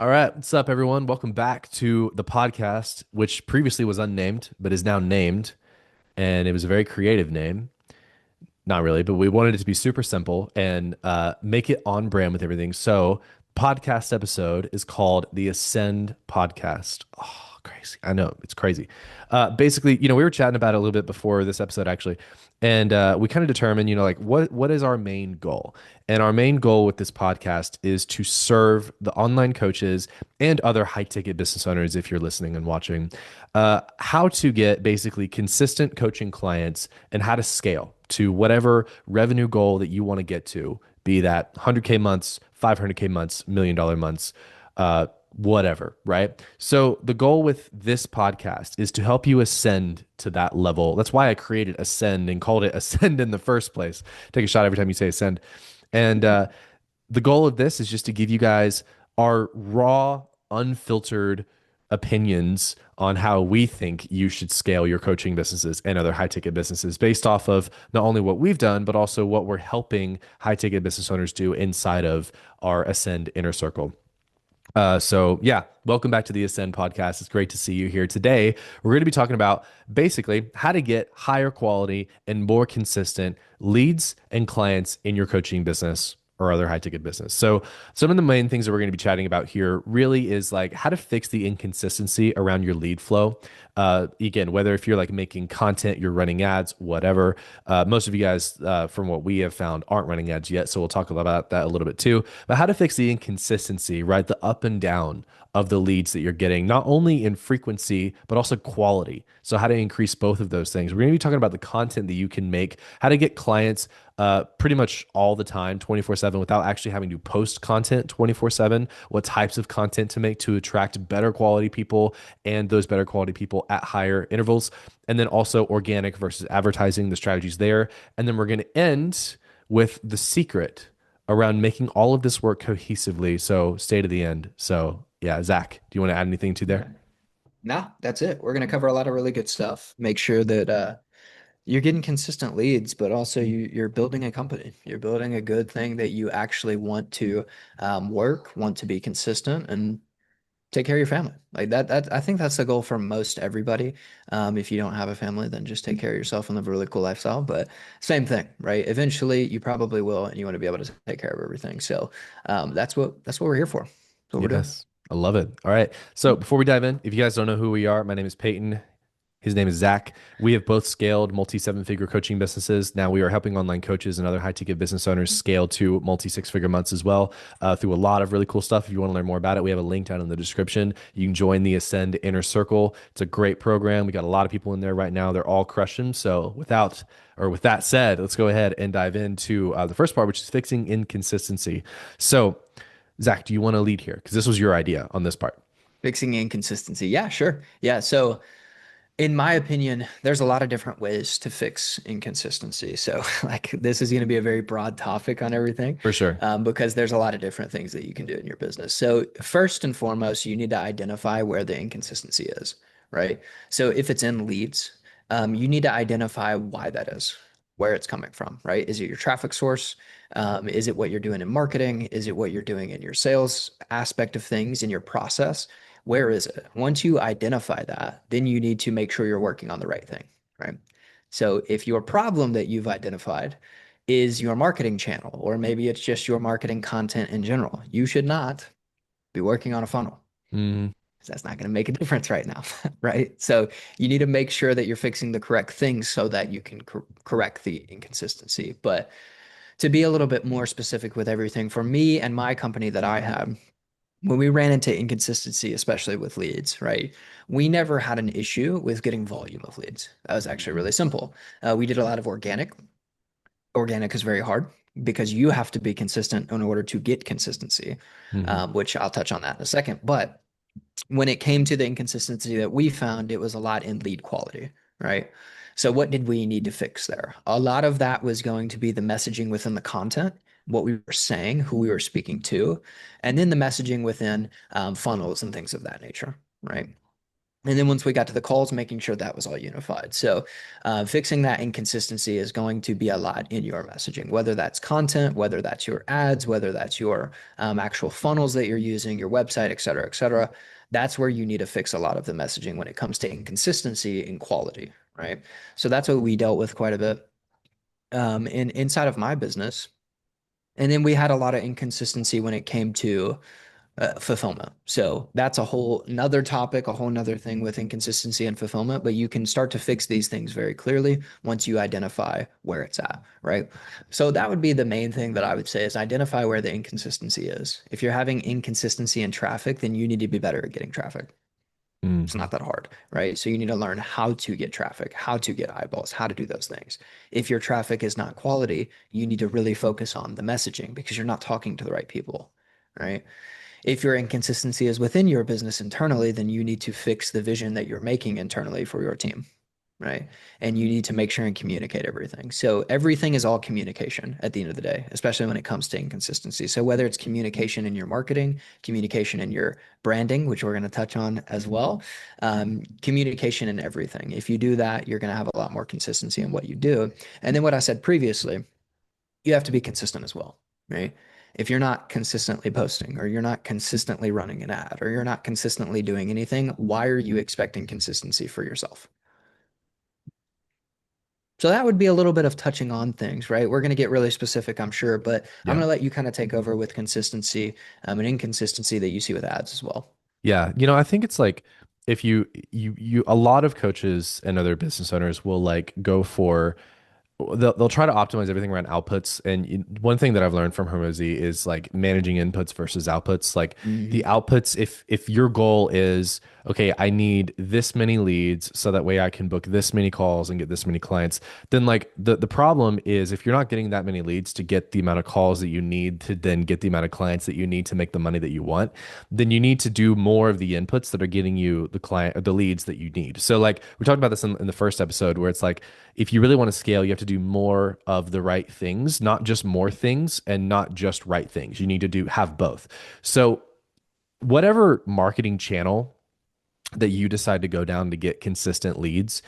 All right, what's up, everyone? Welcome back to the podcast, which previously was unnamed, but is now named. And it was a very creative name. Not really, but we wanted it to be super simple and make it on brand with everything. So, podcast episode is called the Ascend Podcast. Oh, crazy. I know it's crazy. Basically, we were chatting about it a little bit before this episode, actually. And we kind of determined, like what is our main goal? And our main goal with this podcast is to serve the online coaches and other high ticket business owners, if you're listening and watching, how to get basically consistent coaching clients and how to scale to whatever revenue goal that you want to get to, be that 100K months, 500K months, $1 million months, whatever, right? So the goal with this podcast is to help you ascend to that level. That's why I created Ascend and called it Ascend in the first place. Take a shot every time you say Ascend. And the goal of this is just to give you guys our raw, unfiltered opinions on how we think you should scale your coaching businesses and other high ticket businesses based off of not only what we've done, but also what we're helping high ticket business owners do inside of our Ascend inner circle. So yeah, welcome back to the Ascend podcast. It's great to see you here today. We're going to be talking about basically how to get higher quality and more consistent leads and clients in your coaching business or other high ticket business. So some of the main things that we're going to be chatting about here really is like how to fix the inconsistency around your lead flow. Again, whether if you're like making content, you're running ads, whatever. Most of you guys, from what we have found, aren't running ads yet. So we'll talk about that a little bit too. But how to fix the inconsistency, right? The up and down of the leads that you're getting, not only in frequency, but also quality. So, how to increase both of those things. We're going to be talking about the content that you can make, how to get clients pretty much all the time, 24/7, without actually having to post content 24/7, what types of content to make to attract better quality people and those better quality people at higher intervals. And then also organic versus advertising, the strategies there. And then we're going to end with the secret around making all of this work cohesively. So stay to the end. So yeah, Zach, do you want to add anything to there? No, that's it. We're going to cover a lot of really good stuff. Make sure that you're getting consistent leads, but also you're building a company. You're building a good thing that you actually want to work, want to be consistent, and take care of your family. Like that, I think that's the goal for most everybody. If you don't have a family, then just take care of yourself and live a really cool lifestyle. But same thing, right? Eventually, you probably will, and you want to be able to take care of everything. So that's what we're here for. That's what we're doing. Yes, I love it. All right. So before we dive in, if you guys don't know who we are, my name is Peyton. His name is Zach. We have both scaled multi seven figure coaching businesses. Now we are helping online coaches and other high ticket business owners scale to multi six figure months as well, through a lot of really cool stuff. If you want to learn more about it, we have a link down in the description. You can join the Ascend Inner Circle. It's a great program. We got a lot of people in there right now. They're all crushing. So with that said, let's go ahead and dive into the first part, which is fixing inconsistency. So, Zach, do you want to lead here? Because this was your idea on this part. Fixing inconsistency. Yeah, sure. Yeah. So in my opinion, there's a lot of different ways to fix inconsistency. So, like, this is going to be a very broad topic on everything, For sure. because there's a lot of different things that you can do in your business. So, first and foremost, you need to identify where the inconsistency is, right? So, if it's in leads, you need to identify why that is, where it's coming from, right? Is it your traffic source? Is it what you're doing in marketing? Is it what you're doing in your sales aspect of things, in your process? Where is it? Once you identify that, then you need to make sure you're working on the right thing, right? So if your problem that you've identified is your marketing channel, or maybe it's just your marketing content in general, you should not be working on a funnel. Mm, 'Cause that's not going to make a difference right now, right? So you need to make sure that you're fixing the correct things so that you can correct the inconsistency. But to be a little bit more specific with everything, for me and my company that I had, when we ran into inconsistency, especially with leads, right? We never had an issue with getting volume of leads. That was actually really simple. We did a lot of organic. Organic is very hard because you have to be consistent in order to get consistency, mhm. which I'll touch on that in a second. But when it came to the inconsistency that we found, it was a lot in lead quality, right? So what did we need to fix there? A lot of that was going to be the messaging within the content, what we were saying, who we were speaking to, and then the messaging within funnels and things of that nature, right? And then once we got to the calls, making sure that was all unified. So fixing that inconsistency is going to be a lot in your messaging, whether that's content, whether that's your ads, whether that's your actual funnels that you're using, your website, et cetera, et cetera. That's where you need to fix a lot of the messaging when it comes to inconsistency in quality, right? So that's what we dealt with quite a bit inside of my business. And then we had a lot of inconsistency when it came to fulfillment. So that's a whole another topic, a whole nother thing with inconsistency and fulfillment, but you can start to fix these things very clearly once you identify where it's at, right? So that would be the main thing that I would say is identify where the inconsistency is. If you're having inconsistency in traffic, then you need to be better at getting traffic. It's Mm. not that hard, right? So you need to learn how to get traffic, how to get eyeballs, how to do those things. If your traffic is not quality, you need to really focus on the messaging because you're not talking to the right people, right? If your inconsistency is within your business internally, then you need to fix the vision that you're making internally for your team, right? And you need to make sure and communicate everything. So everything is all communication at the end of the day, especially when it comes to inconsistency. So whether it's communication in your marketing, communication in your branding, which we're going to touch on as well, communication in everything. If you do that, you're going to have a lot more consistency in what you do. And then what I said previously, you have to be consistent as well, right? If you're not consistently posting or you're not consistently running an ad or you're not consistently doing anything, why are you expecting consistency for yourself? So that would be a little bit of touching on things, right? We're going to get really specific, I'm sure, but I'm Yeah. going to let you kind of take over with consistency and inconsistency that you see with ads as well. Yeah, I think it's like if you a lot of coaches and other business owners will like go for they'll try to optimize everything around outputs. And one thing that I've learned from Hermosi is like managing inputs versus outputs. Like the Hmm. outputs, if your goal is, okay, I need this many leads so that way I can book this many calls and get this many clients, then like the problem is if you're not getting that many leads to get the amount of calls that you need to then get the amount of clients that you need to make the money that you want, then you need to do more of the inputs that are getting you the client, the leads that you need. So like we talked about this in the first episode where it's like, if you really want to scale, you have to do more of the right things, not just more things and not just right things. You need to have both. So whatever marketing channel that you decide to go down to get consistent leads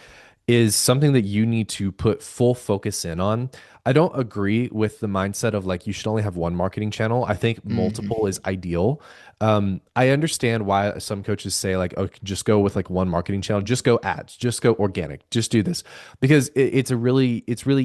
is something that you need to put full focus in on. I don't agree with the mindset of like you should only have one marketing channel. I think Hmm. multiple is ideal. I understand why some coaches say like, oh, just go with like one marketing channel, just go ads, just go organic, just do this because it's really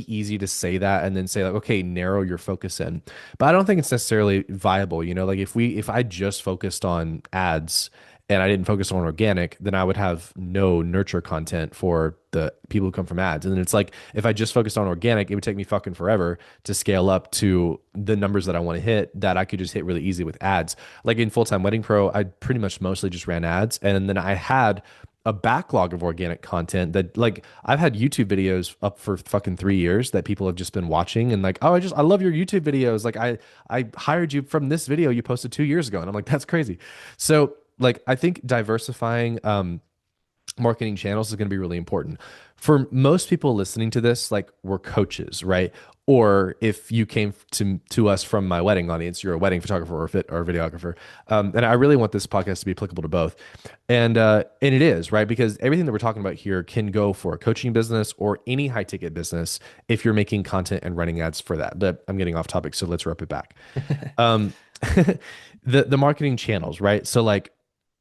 easy to say that and then say like, okay, narrow your focus in. But I don't think it's necessarily viable. Like if I just focused on ads and I didn't focus on organic, then I would have no nurture content for the people who come from ads. And then it's like if I just focused on organic, it would take me fucking forever to scale up to the numbers that I want to hit that I could just hit really easy with ads. Like in Full Time Wedding Pro, I pretty much mostly just ran ads. And then I had a backlog of organic content that like I've had YouTube videos up for fucking 3 years that people have just been watching and like, oh, I love your YouTube videos. Like I hired you from this video you posted 2 years ago. And I'm like, that's crazy. So like I think diversifying marketing channels is going to be really important for most people listening to this. Like we're coaches, right? Or if you came to us from my wedding audience, you're a wedding photographer or videographer, and I really want this podcast to be applicable to both, and it is right because everything that we're talking about here can go for a coaching business or any high ticket business if you're making content and running ads for that. But I'm getting off topic, so let's wrap it back. Um, the marketing channels, right? So like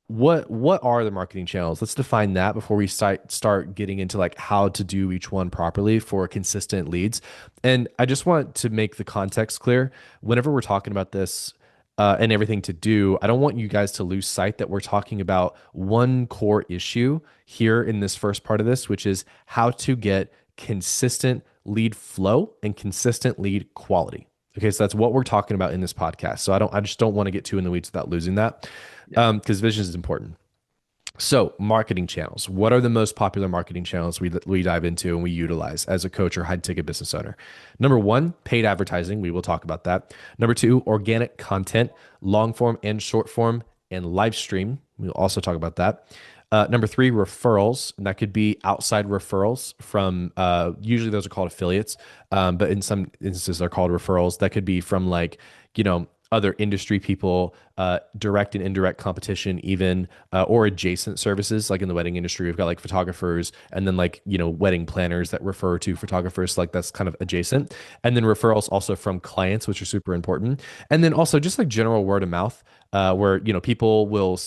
what are the marketing channels? Let's define that before we start getting into like how to do each one properly for consistent leads. And I just want to make the context clear. Whenever we're talking about this and everything to do, I don't want you guys to lose sight that we're talking about one core issue here in this first part of this, which is how to get consistent lead flow and consistent lead quality. Okay, so that's what we're talking about in this podcast. So I just don't want to get too in the weeds without losing that Yeah. because vision is important. So, marketing channels. What are the most popular marketing channels we dive into and we utilize as a coach or high ticket business owner? Number one, paid advertising. We will talk about that. Number two, organic content, long form and short form, and live stream. We'll also talk about that. Number three, referrals. And that could be outside referrals from, usually those are called affiliates, but in some instances, they're called referrals. That could be from like, other industry people, direct and indirect competition, even or adjacent services. Like in the wedding industry, we've got like photographers, and then like wedding planners that refer to photographers. Like that's kind of adjacent, and then referrals also from clients, which are super important, and then also just like general word of mouth. Where people will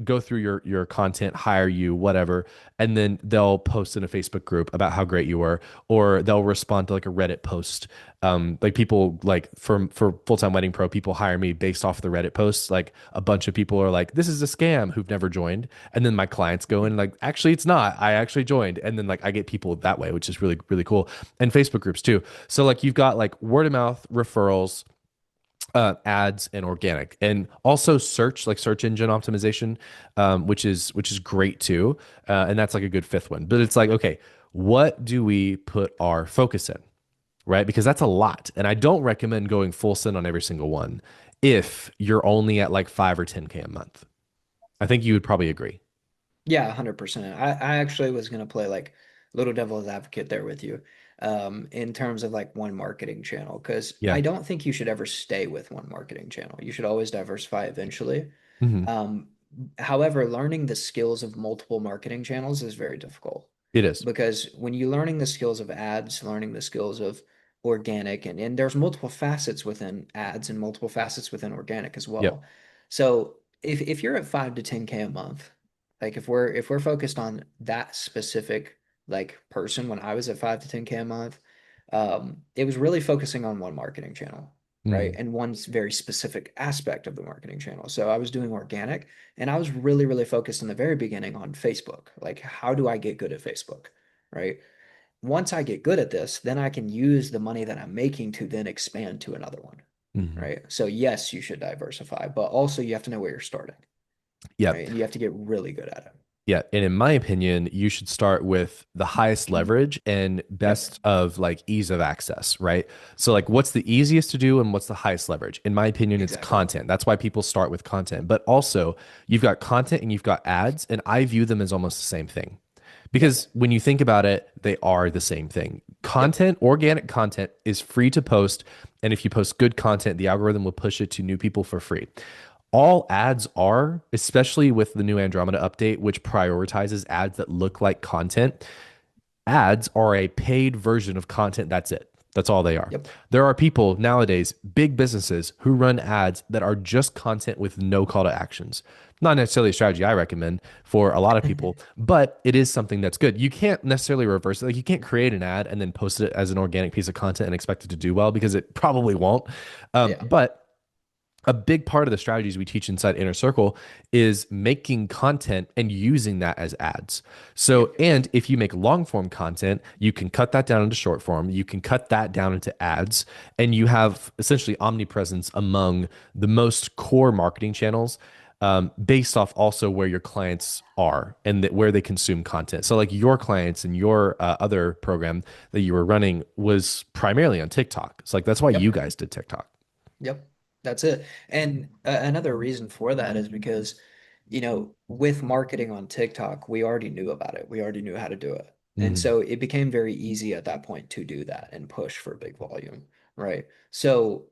go through your content, hire you, whatever, and then they'll post in a Facebook group about how great you were, or they'll respond to like a Reddit post. Like people like for Full Time Wedding Pro, people hire me based off the Reddit posts. Like a bunch of people are like, "This is a scam," who've never joined, and then my clients go in like, "Actually, it's not. I actually joined," and then like I get people that way, which is really really cool. And Facebook groups too. So like you've got like word of mouth referrals, ads, and organic, and also search engine optimization, which is great too, and that's like a good fifth one. But it's like, okay, what do we put our focus in, right? Because that's a lot, and I don't recommend going full send on every single one if you're only at like 5 or 10K a month. I think you would probably agree. Yeah, 100%. I actually was going to play like little devil's advocate there with you, in terms of like one marketing channel, because Yeah. I don't think you should ever stay with one marketing channel. You should always diversify eventually. Hmm. Um, However, learning the skills of multiple marketing channels is very difficult, It is. because when you're learning the skills of ads, learning the skills of organic, and there's multiple facets within ads and multiple facets within organic as Yep. well. So if you're at 5 to 10K a month, like if we're focused on that specific like person, when I was at 5 to 10K a month, it was really focusing on one marketing channel, right? Hmm. And one very specific aspect of the marketing channel. So I was doing organic, and I was really, really focused in the very beginning on Facebook. Like, how do I get good at Facebook, right? Once I get good at this, then I can use the money that I'm making to then expand to another one, Hmm. right? So yes, you should diversify, but also you have to know where you're starting, Yep. right? And you have to get really good at it. Yeah, and in my opinion, you should start with the highest leverage and Yep. best of like ease of access, right? So like what's the easiest to do and what's the highest leverage? In my opinion, it's Exactly. content. That's why people start with content. But also, you've got content and you've got ads, and I view them as almost the same thing. Yep. Because when you think about it, they are the same thing. Yep. Content, organic content is free to post, and if you post good content, the algorithm will push it to new people for free. All ads are, especially with the new Andromeda update, which prioritizes ads that look like content, ads are a paid version of content. That's it. That's all they are. Yep. There are people nowadays, big businesses, who run ads that are just content with no call to actions. Not necessarily a strategy I recommend for a lot of people, but it is something that's good. You can't necessarily reverse it. Like you can't create an ad and then post it as an organic piece of content and expect it to do well because it probably won't. Yeah. But a big part of the strategies we teach inside Inner Circle is making content and using that as ads. So, Yep. and if you make long form content, you can cut that down into short form, you can cut that down into ads, and you have essentially omnipresence among the most core marketing channels. Based off also where your clients are and where they consume content. So, like your clients and your other program that you were running was primarily on TikTok. It's like that's why you Yep. guys did TikTok. Yep, that's it. And another reason for that is because, with marketing on TikTok, we already knew about it. We already knew how to do it. And Mhm. so it became very easy at that point to do that and push for big volume, right? So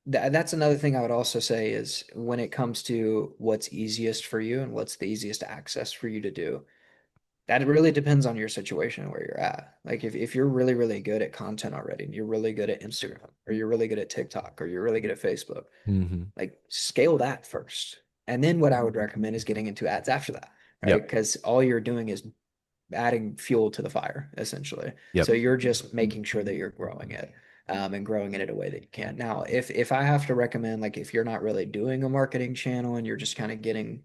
that's another thing I would also say is when it comes to what's easiest for you and what's the easiest access for you to do, that really depends on your situation and where you're at. Like if you're really, really good at content already, and you're really good at Instagram, or you're really good at TikTok, or you're really good at Facebook, Mhm. like scale that first. And then what I would recommend is getting into ads after that, right? Yep. Because all you're doing is adding fuel to the fire, essentially. So Yep. you're just making sure that you're growing it, and growing it in a way that you can. Now, if I have to recommend, like if you're not really doing a marketing channel and you're just kind of getting,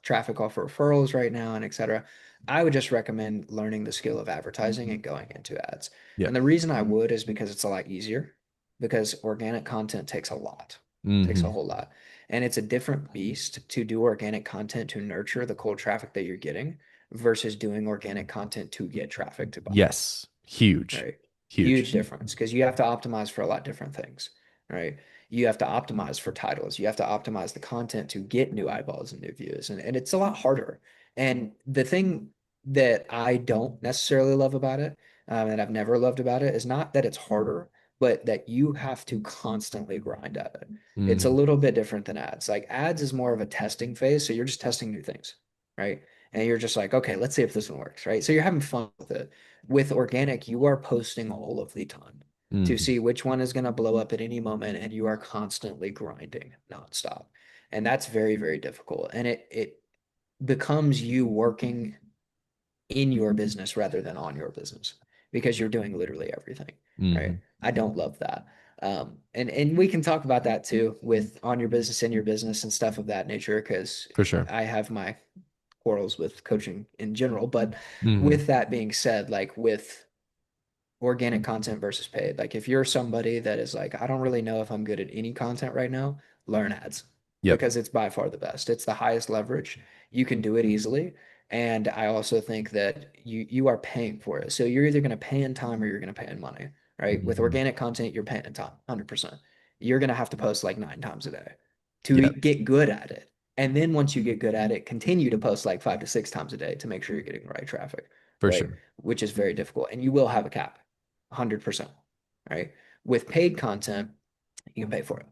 traffic off of referrals right now and et cetera, I would just recommend learning the skill of advertising and going into ads. And Yep. the reason I would is because it's a lot easier, because organic content takes a lot, takes a Hmm. whole lot. And it's a different beast to do organic content to nurture the cold traffic that you're getting versus doing organic content to get traffic to buy, Yes. Huge. right? Huge. Huge difference, because you have to optimize for a lot different things, right? You have to optimize for titles. You have to optimize the content to get new eyeballs and new views. And it's a lot harder. And the thing that I don't necessarily love about it, and I've never loved about it, is not that it's harder, but that you have to constantly grind at it. It's a Mm, little bit different than ads. Like ads is more of a testing phase. So you're just testing new things, right? And you're just like, okay, let's see if this one works, right? So you're having fun with it. With organic, you are posting all of the time to mm, see which one is going to blow up at any moment, and you are constantly grinding nonstop. And that's very, very difficult. And it becomes you working in your business rather than on your business because you're doing literally everything, right? mm, I don't love that. And we can talk about that too with on your business, in your business, and stuff of that nature because for sure. I have my quarrels with coaching in general. But Mm, with that being said, like with organic content versus paid. Like if you're somebody that is like, I don't really know if I'm good at any content right now, learn ads yep. because it's by far the best. It's the highest leverage. You can do it easily. And I also think that you are paying for it. So you're either going to pay in time or you're going to pay in money, right? With Mhm. organic content, you're paying in time, 100%. You're going to have to post like 9 times a day to Yep. get good at it. And then once you get good at it, continue to post like 5 to 6 times a day to make sure you're getting the right traffic, For right? sure. Which is very difficult. And you will have a cap. 100%, right? With paid content, you can pay for it.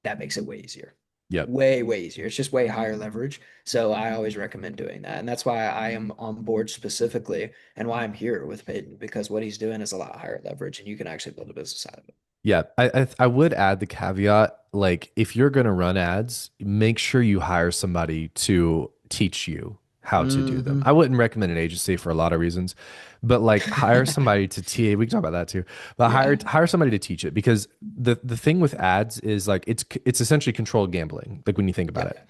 That makes it way easier. Yep. Way, way easier. It's just way higher leverage. So I always recommend doing that. And that's why I am on board specifically and why I'm here with Peyton, because what he's doing is a lot higher leverage and you can actually build a business out of it. Yeah, I would add the caveat, like if you're gonna run ads, make sure you hire somebody to teach you how to do them. Mm-hmm. I wouldn't recommend an agency for a lot of reasons, but like hire somebody to TA. We can talk about that too, but Yeah. hire somebody to teach it because the thing with ads is like it's essentially controlled gambling. Like when you think about Yeah. it.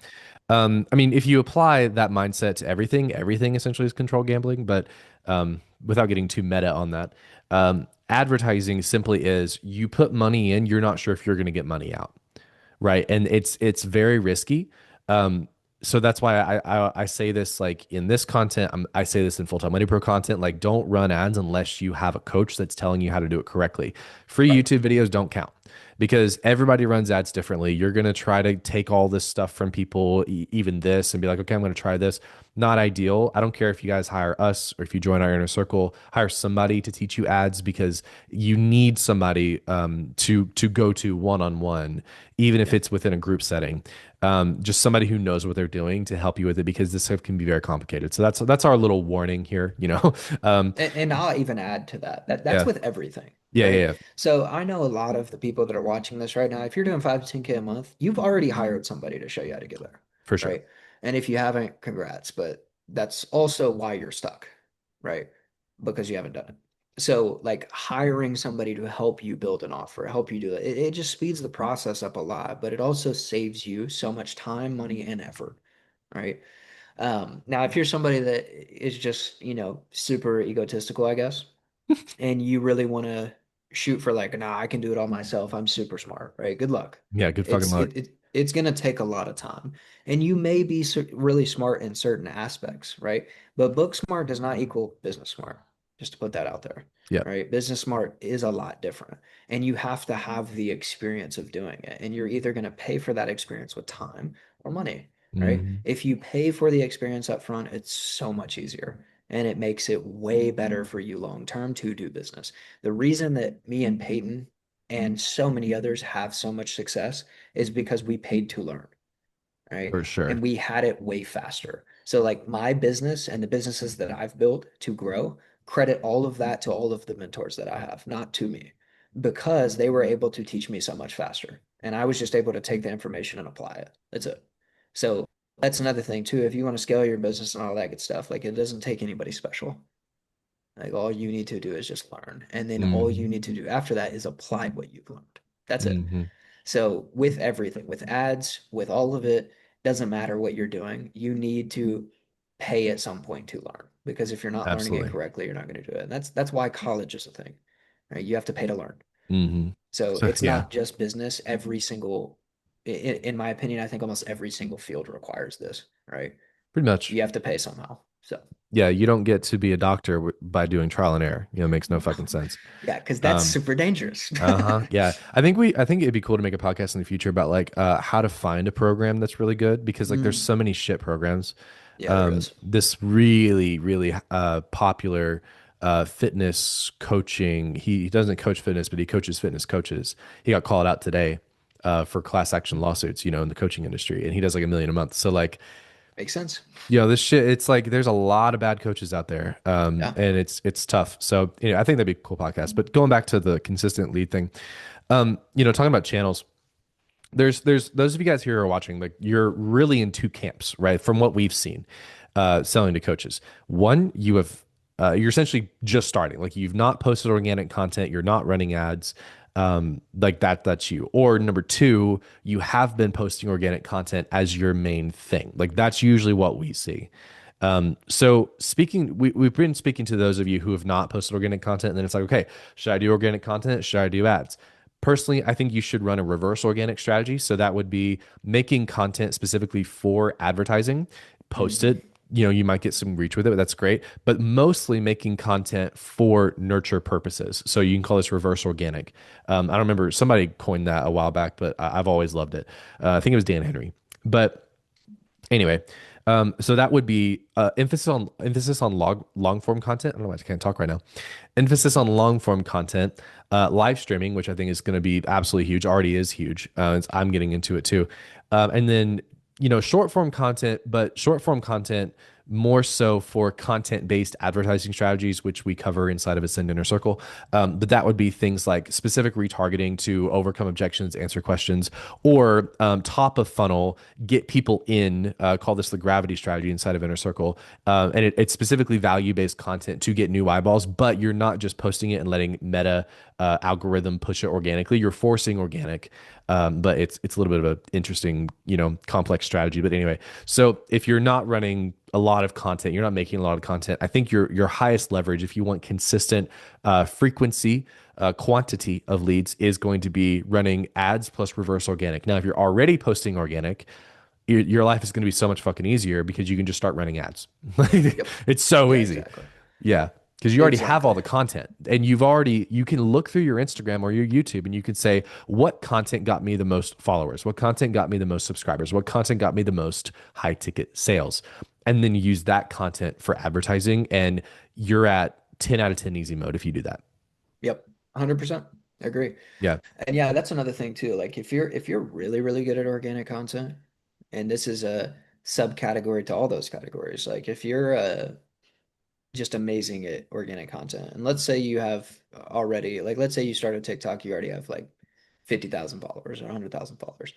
I mean, if you apply that mindset to everything, everything essentially is controlled gambling. But without getting too meta on that, advertising simply is you put money in, you're not sure if you're going to get money out, right? And it's very risky. Um, so that's why I say this like in this content, I say this in Full Time Money Pro content, like don't run ads unless you have a coach that's telling you how to do it correctly. Free Right. YouTube videos don't count because everybody runs ads differently. You're going to try to take all this stuff from people, even this, and be like, okay, I'm going to try this. Not ideal. I don't care if you guys hire us or if you join our inner circle, hire somebody to teach you ads because you need somebody to go to one on one, even if Yeah. it's within a group setting. Just somebody who knows what they're doing to help you with it because this stuff can be very complicated. So that's our little warning here. You know, um, And I'll even add to that. That's yeah, with everything, yeah, yeah, right? yeah, So I know a lot of the people that are watching this right now, if you're doing 5 to 10K a month, you've already hired somebody to show you how to get there, for sure. right? And if you haven't, congrats, but that's also why you're stuck, right? Because you haven't done it. So like hiring somebody to help you build an offer, help you do it just speeds the process up a lot, but it also saves you so much time, money, and effort, right? Now, if you're somebody that is just, super egotistical, I guess, and you really want to shoot for like, nah, I can do it all myself. I'm super smart, right? Good luck. Yeah, good fucking It's luck. it's gonna take a lot of time, and you may be really smart in certain aspects, right? But book smart does not equal business smart. Just to put that out there, Yeah. right? Business smart is a lot different, and you have to have the experience of doing it, and you're either gonna pay for that experience with time or money, right? Hmm. If you pay for the experience up front, it's so much easier and it makes it way better for you long term to do business. The reason that me and Peyton and so many others have so much success is because we paid to learn, right? For sure. And we had it way faster. So, like my business and the businesses that I've built to grow, credit all of that to all of the mentors that I have, not to me, because they were able to teach me so much faster. And I was just able to take the information and apply it. That's it. So, that's another thing too. If you want to scale your business and all that good stuff, like it doesn't take anybody special. Like all you need to do is just learn. And then all Hmm. you need to do after that is apply what you've learned. That's it. Hmm. So with everything, with ads, with all of it, doesn't matter what you're doing. You need to pay at some point to learn because if you're not learning it Absolutely. correctly, you're not going to do it. And that's why college is a thing, right? You have to pay to learn. Hmm. So So it's yeah, not just business. Every single, in my opinion, I think almost every single field requires this, right? pretty much. You have to pay somehow. So Yeah, you don't get to be a doctor by doing trial and error. You know, it makes no fucking sense. yeah, because that's Um, super dangerous. uh-huh. Yeah. I think it'd be cool to make a podcast in the future about like how to find a program that's really good because like there's Mm, so many shit programs. yeah, there is. This really, really popular fitness coaching. He doesn't coach fitness, but he coaches fitness coaches. He got called out today for class action lawsuits, in the coaching industry, and he does like 1 million a month. So like, Makes sense. this shit, it's like there's a lot of bad coaches out there, Yeah. and it's tough. So I think that'd be a cool podcast. But going back to the consistent lead thing, talking about channels, there's those of you guys here who are watching, like you're really in two camps, right? From what we've seen, selling to coaches. One, you're essentially just starting. Like you've not posted organic content, you're not running ads, like that's you. Or number two, you have been posting organic content as your main thing. Like that's usually what we see. So we've been speaking to those of you who have not posted organic content, and then it's like, okay, should I do organic content? Should I do ads? Personally, I think you should run a reverse organic strategy. So that would be making content specifically for advertising, post Mhm. it. You might get some reach with it, but that's great. But mostly making content for nurture purposes. So you can call this reverse organic. I don't remember, somebody coined that a while back, but I've always loved it. I think it was Dan Henry. But anyway, so that would be emphasis on long form content. I don't know why I can't talk right now. Emphasis on long form content, live streaming, which I think is going to be absolutely huge. Already is huge. I'm getting into it too, and then short form content, but short form content more so for content based advertising strategies, which we cover inside of Ascend Inner Circle. But that would be things like specific retargeting to overcome objections, answer questions, or top of funnel, get people in, call this the gravity strategy inside of Inner Circle. And it's specifically value based content to get new eyeballs, but you're not just posting it and letting Meta algorithm push it organically. You're forcing organic. But it's a little bit of an interesting, complex strategy. But anyway, so if you're not running a lot of content, you're not making a lot of content, I think your highest leverage, if you want consistent frequency, quantity of leads, is going to be running ads plus reverse organic. Now, if you're already posting organic, your life is going to be so much fucking easier because you can just start running ads. Yep. It's so Yeah, easy. exactly. Yeah. Because you already have all Exactly. the content, and you can look through your Instagram or your YouTube and you can say, what content got me the most followers? What content got me the most subscribers? What content got me the most high ticket sales? And then use that content for advertising. And you're at 10 out of 10 easy mode if you do that. Yep. 100%. Agree. Yeah. And yeah, that's another thing too. Like if you're really, really good at organic content, and this is a subcategory to all those categories, like if you're just amazing at organic content, and let's say you have already, like let's say you started TikTok, you already have like 50,000 followers or 100,000 followers.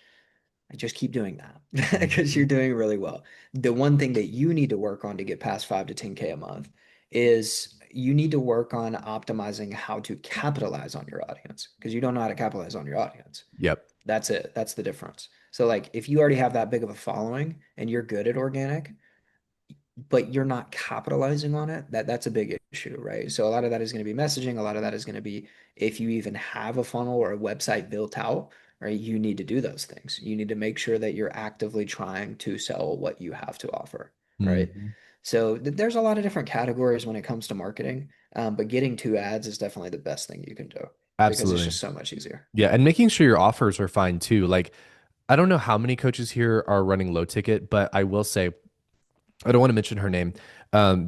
Just keep doing that because you're Mhm. doing really well. The one thing that you need to work on to get past 5 to 10K a month is you need to work on optimizing how to capitalize on your audience because you don't know how to capitalize on your audience. Yep. That's it. That's the difference. So like if you already have that big of a following and you're good at organic, but you're not capitalizing on it, that's a big issue, right? So a lot of that is going to be messaging. A lot of that is going to be if you even have a funnel or a website built out, right? You need to do those things. You need to make sure that you're actively trying to sell what you have to offer, right? Mhm. So there's a lot of different categories when it comes to marketing, but getting to ads is definitely the best thing you can do because it's Absolutely. just so much easier. Yeah. And making sure your offers are fine too. Like, I don't know how many coaches here are running low ticket, but I will say, I don't want to mention her name,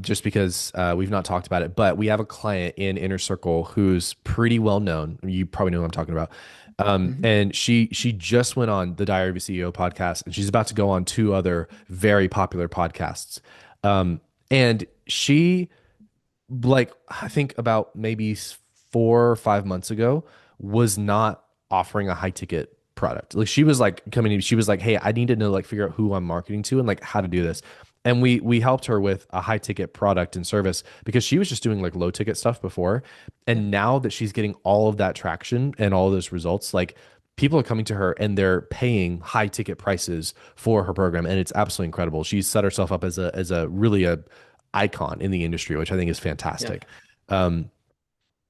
just because we've not talked about it, but we have a client in Inner Circle who's pretty well known. You probably know who I'm talking about. Hmm. And she just went on the Diary of a CEO podcast, and she's about to go on two other very popular podcasts. Um, and she, like, I think about maybe 4 or 5 months ago, was not offering a high ticket product. Like she was like coming in, she was like, "Hey, I need to know, like, figure out who I'm marketing to and like how to do this." And we helped her with a high ticket product and service because she was just doing like low ticket stuff before. Yeah. And now that she's getting all of that traction and all those results, like people are coming to her and they're paying high ticket prices for her program, and it's absolutely incredible. She's set herself up as a really a icon in the industry, which I think is Yeah. fantastic. Um,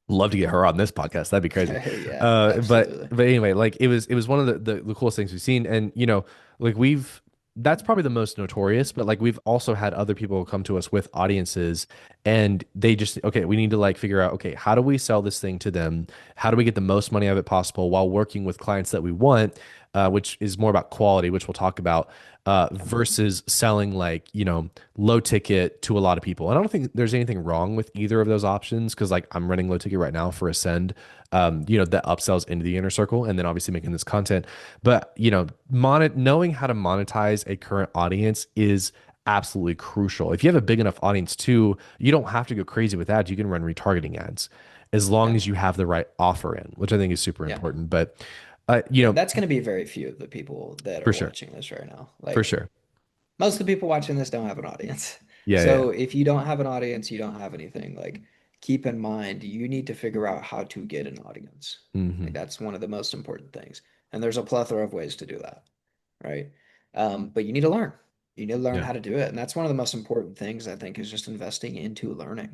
Love to get her on this podcast. That'd be crazy. Yeah, But absolutely. anyway, like it was one of the coolest things we've seen, and like that's probably the most notorious, but like we've also had other people come to us with audiences, and they just, okay, we need to like figure out, okay, how do we sell this thing to them? How do we get the most money out of it possible while working with clients that we want? which is more about quality, which we'll talk about, versus selling like, low ticket to a lot of people. And I don't think there's anything wrong with either of those options because like I'm running low ticket right now for Ascend, that upsells into the inner circle and then obviously making this content. But, knowing how to monetize a current audience is absolutely crucial. If you have a big enough audience too, you don't have to go crazy with ads. You can run retargeting ads as long Yeah. as you have the right offer in, which I think is super Yeah. important. But, Yeah, that's going to be very few of the people that for are sure, watching this right now. for Like sure. most of the people watching this don't have an audience. Yeah, yeah, So if you don't have an audience, you don't have anything. Like keep in mind, you need to figure out how to get an audience. yeah. Like that's one of the most important things. And there's a plethora of ways to do that, right? But you need to learn. You need to learn Yeah. how to do it. And that's one of the most important things I think is just investing into learning,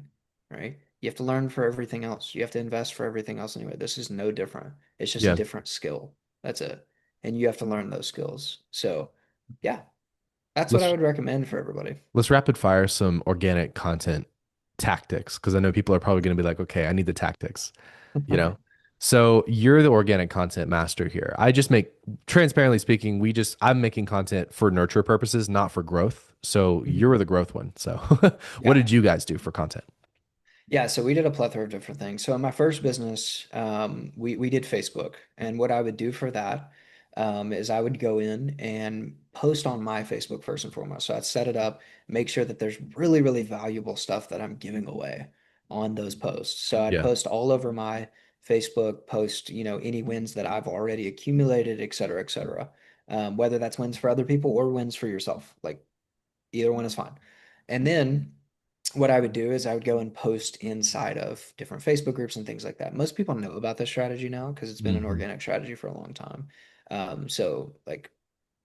right? You have to learn for everything else. You have to invest for everything else anyway. This is no different. It's just a Yeah. different skill. That's it. And you have to learn those skills. So, yeah, that's what I Let's would recommend for everybody. let's rapid fire some organic content tactics because I know people are probably going to be like, okay, I need the tactics, you know? So you're the organic content master here. I just make, transparently speaking, I'm making content for nurture purposes, not for growth. So Mhm. you're the growth one. So what Yeah. did you guys do for content? Yeah, so we did a plethora of different things. So in my first business, we did Facebook, and what I would do for that is I would go in and post on my Facebook first and foremost. So I'd set it up, make sure that there's really, really valuable stuff that I'm giving away on those posts. So I'd Yeah. post all over my Facebook, post, any wins that I've already accumulated, et cetera, et cetera. Whether that's wins for other people or wins for yourself, like either one is fine. And then what I would do is I would go and post inside of different Facebook groups and things like that. Most people know about this strategy now because it's been an Hmm. organic strategy for a long time. So like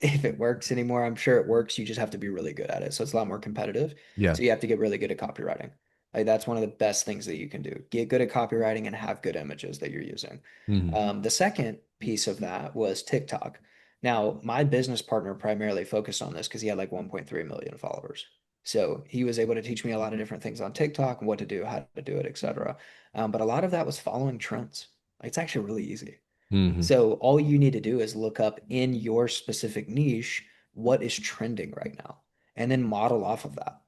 if it works anymore, I'm sure it works. You just have to be really good at it. So it's a lot more competitive. Yeah. So you have to get really good at copywriting. Like that's one of the best things that you can do. Get good at copywriting and have good images that you're using. Hmm. The second piece of that was TikTok. Now, my business partner primarily focused on this because he had like 1.3 million followers. So he was able to teach me a lot of different things on TikTok, what to do, how to do it, etc. But a lot of that was following trends. It's actually really easy. Hmm. So all you need to do is look up in your specific niche what is trending right now, and then model off of that.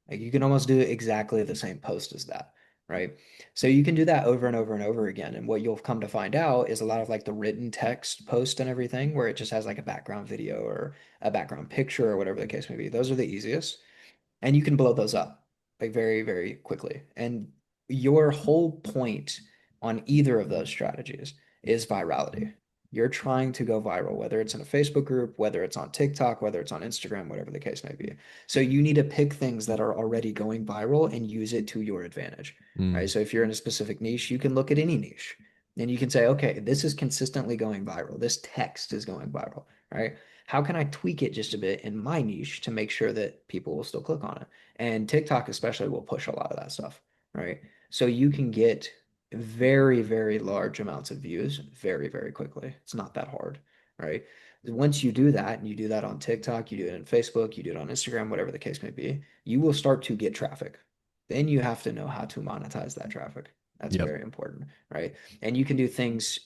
Like you can almost do exactly the same post as that, right? So you can do that over and over and over again. And what you'll come to find out is a lot of like the written text post and everything, where it just has like a background video or a background picture or whatever the case may be. Those are the easiest. And you can blow those up like very, very quickly. And your whole point on either of those strategies is virality. You're trying to go viral, whether it's in a Facebook group, whether it's on TikTok, whether it's on Instagram, whatever the case may be. So you need to pick things that are already going viral and use it to your advantage, right? Hmm. So if you're in a specific niche, you can look at any niche and you can say, okay, this is consistently going viral. This text is going viral, right? How can I tweak it just a bit in my niche to make sure that people will still click on it? And TikTok especially will push a lot of that stuff, right? So you can get very, very large amounts of views very, very quickly. It's not that hard, right? Once you do that, and you do that on TikTok, you do it in Facebook, you do it on Instagram, whatever the case may be, you will start to get traffic. Then you have to know how to monetize that traffic. That's Yep. very important, right? And you can do things,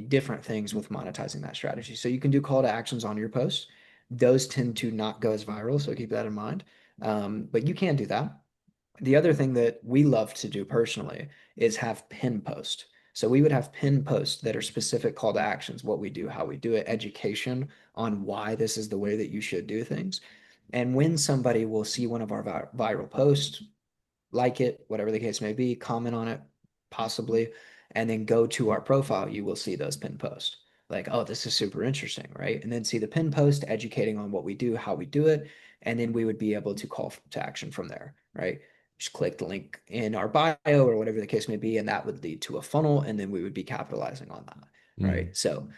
different things with monetizing that strategy. So you can do call to actions on your posts. Those tend to not go as viral, so keep that in mind. But you can do that. The other thing that we love to do personally is have pin post. So we would have pin posts that are specific call to actions, what we do, how we do it, education on why this is the way that you should do things. And when somebody will see one of our viral posts, like it, whatever the case may be, comment on it, possibly, and then go to our profile, you will see those pin posts. Like, oh, this is super interesting, right? And then see the pin post educating on what we do, how we do it, and then we would be able to call to action from there, right? Just click the link in our bio or whatever the case may be, and that would lead to a funnel, and then we would be capitalizing on that, Hmm. right? So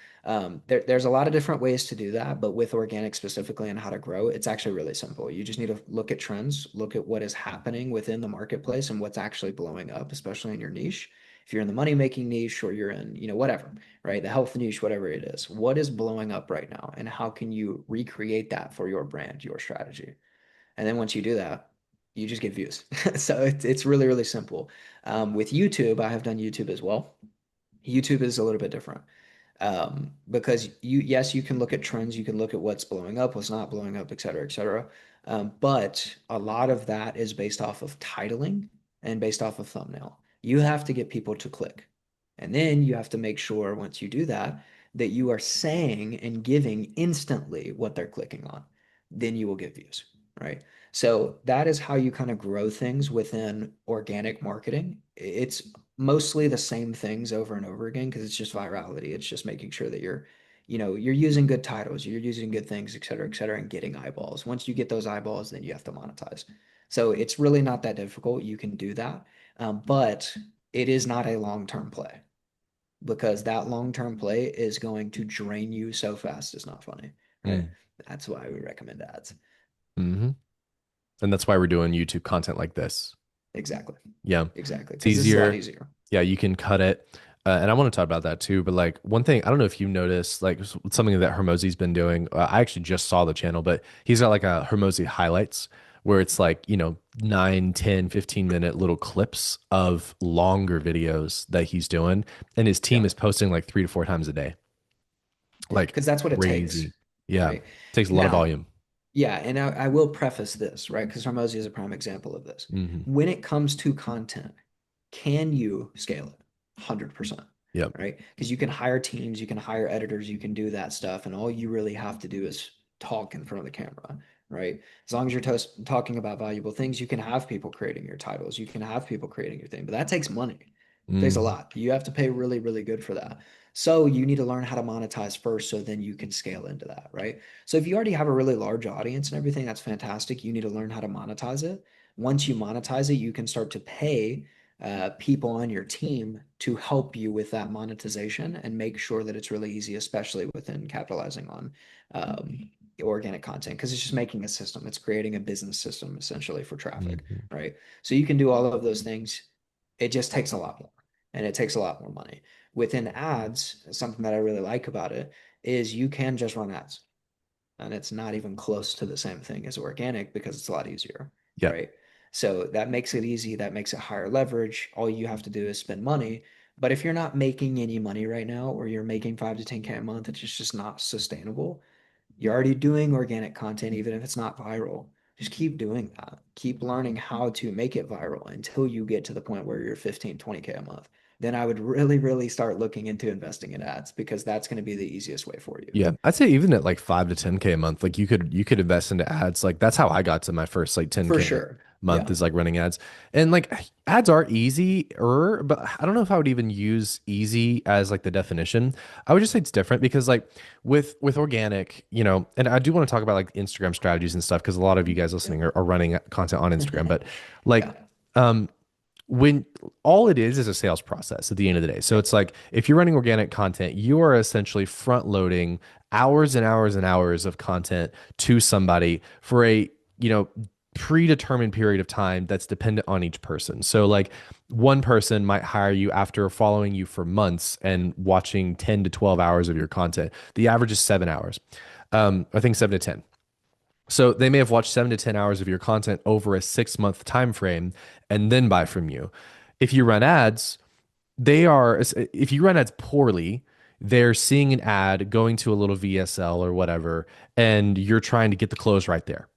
there's a lot of different ways to do that, but with organic specifically and how to grow, it's actually really simple. You just need to look at trends, look at what is happening within the marketplace and what's actually blowing up, especially in your niche. If you're in the money making niche or you're in, whatever, right? The health niche, whatever it is, what is blowing up right now? And how can you recreate that for your brand, your strategy? And then once you do that, you just get views. So it's really, really simple. With YouTube, I have done YouTube as well. YouTube is a little bit different. Because yes, you can look at trends, you can look at what's blowing up, what's not blowing up, et cetera, et cetera. But a lot of that is based off of titling and based off of thumbnail. You have to get people to click. And then you have to make sure once you do that, that you are saying and giving instantly what they're clicking on. Then you will get views, right? So that is how you kind of grow things within organic marketing. It's mostly the same things over and over again because it's just virality. It's just making sure that you're using good titles, you're using good things, et cetera, and getting eyeballs. Once you get those eyeballs, then you have to monetize. So it's really not that difficult. You can do that. But it is not a long-term play because that long-term play is going to drain you so fast. It's not funny, right? Mm. That's why we recommend ads. Hmm. And that's why we're doing YouTube content like this. Exactly. Yeah. Exactly. It's Because this is a lot easier. easier. Yeah, you can cut it. And I want to talk about that too. But like one thing, I don't know if you noticed, like something that Hermosi's been doing. I actually just saw the channel, but he's got like a Hermosi highlights where it's like, 9, 10, 15 minute little clips of longer videos that he's doing. And his team Yeah. is posting like 3 to 4 times a day. Yeah. Like Because that's what it takes, crazy. Yeah. right? Takes a lot of Now, volume. yeah, and I will preface this, right? Because Hormozy is a prime example of this. Hmm. When it comes to content, can you scale it? 100%, Yep. right? Because you can hire teams, you can hire editors, you can do that stuff, and all you really have to do is talk in front of the camera, right? As long as you're talking about valuable things, you can have people creating your titles, you can have people creating your thing, but that takes money. It takes a Hmm. lot. You have to pay really, really good for that. So you need to learn how to monetize first, so then you can scale into that, right? So if you already have a really large audience and everything, that's fantastic. You need to learn how to monetize it. Once you monetize it, you can start to pay people on your team to help you with that monetization and make sure that it's really easy, especially within capitalizing on organic content, because it's just making a system. It's creating a business system essentially for traffic, Hmm. right? So you can do all of those things. It just takes a lot more and it takes a lot more money. Within ads, something that I really like about it is you can just run ads and it's not even close to the same thing as organic because it's a lot easier, Yep. right? So that makes it easy, that makes it higher leverage. All you have to do is spend money. But if you're not making any money right now, or you're making 5 to 10K a month, it's just not sustainable. You're already doing organic content, even if it's not viral. Just keep doing that. Keep learning how to make it viral until you get to the point where you're 15, 20K a month. Then I would really, really start looking into investing in ads because that's going to be the easiest way for you. Yeah, I'd say even at like 5 to 10K a month, like you could invest into ads. Like that's how I got to my first like For 10K sure. month Yeah. is like running ads. And like ads are easier, but I don't know if I would even use easy as like the definition. I would just say it's different because like with organic, and I do want to talk about like Instagram strategies and stuff because a lot of you guys Yeah. listening are running content on Instagram, but like Yeah. um when all it is a sales process at the end of the day. So Yep. it's like if you're running organic content, you are essentially front loading hours and hours and hours of content to somebody for a, you know, predetermined period of time that's dependent on each person. So like one person might hire you after following you for months and watching 10 to 12 hours of your content. The average is 7 hours. I think 7 to 10. So they may have watched 7 to 10 hours of your content over a 6 month time frame and then buy from you. If you run ads, if you run ads poorly, they're seeing an ad going to a little VSL or whatever, and you're trying to get the close right there.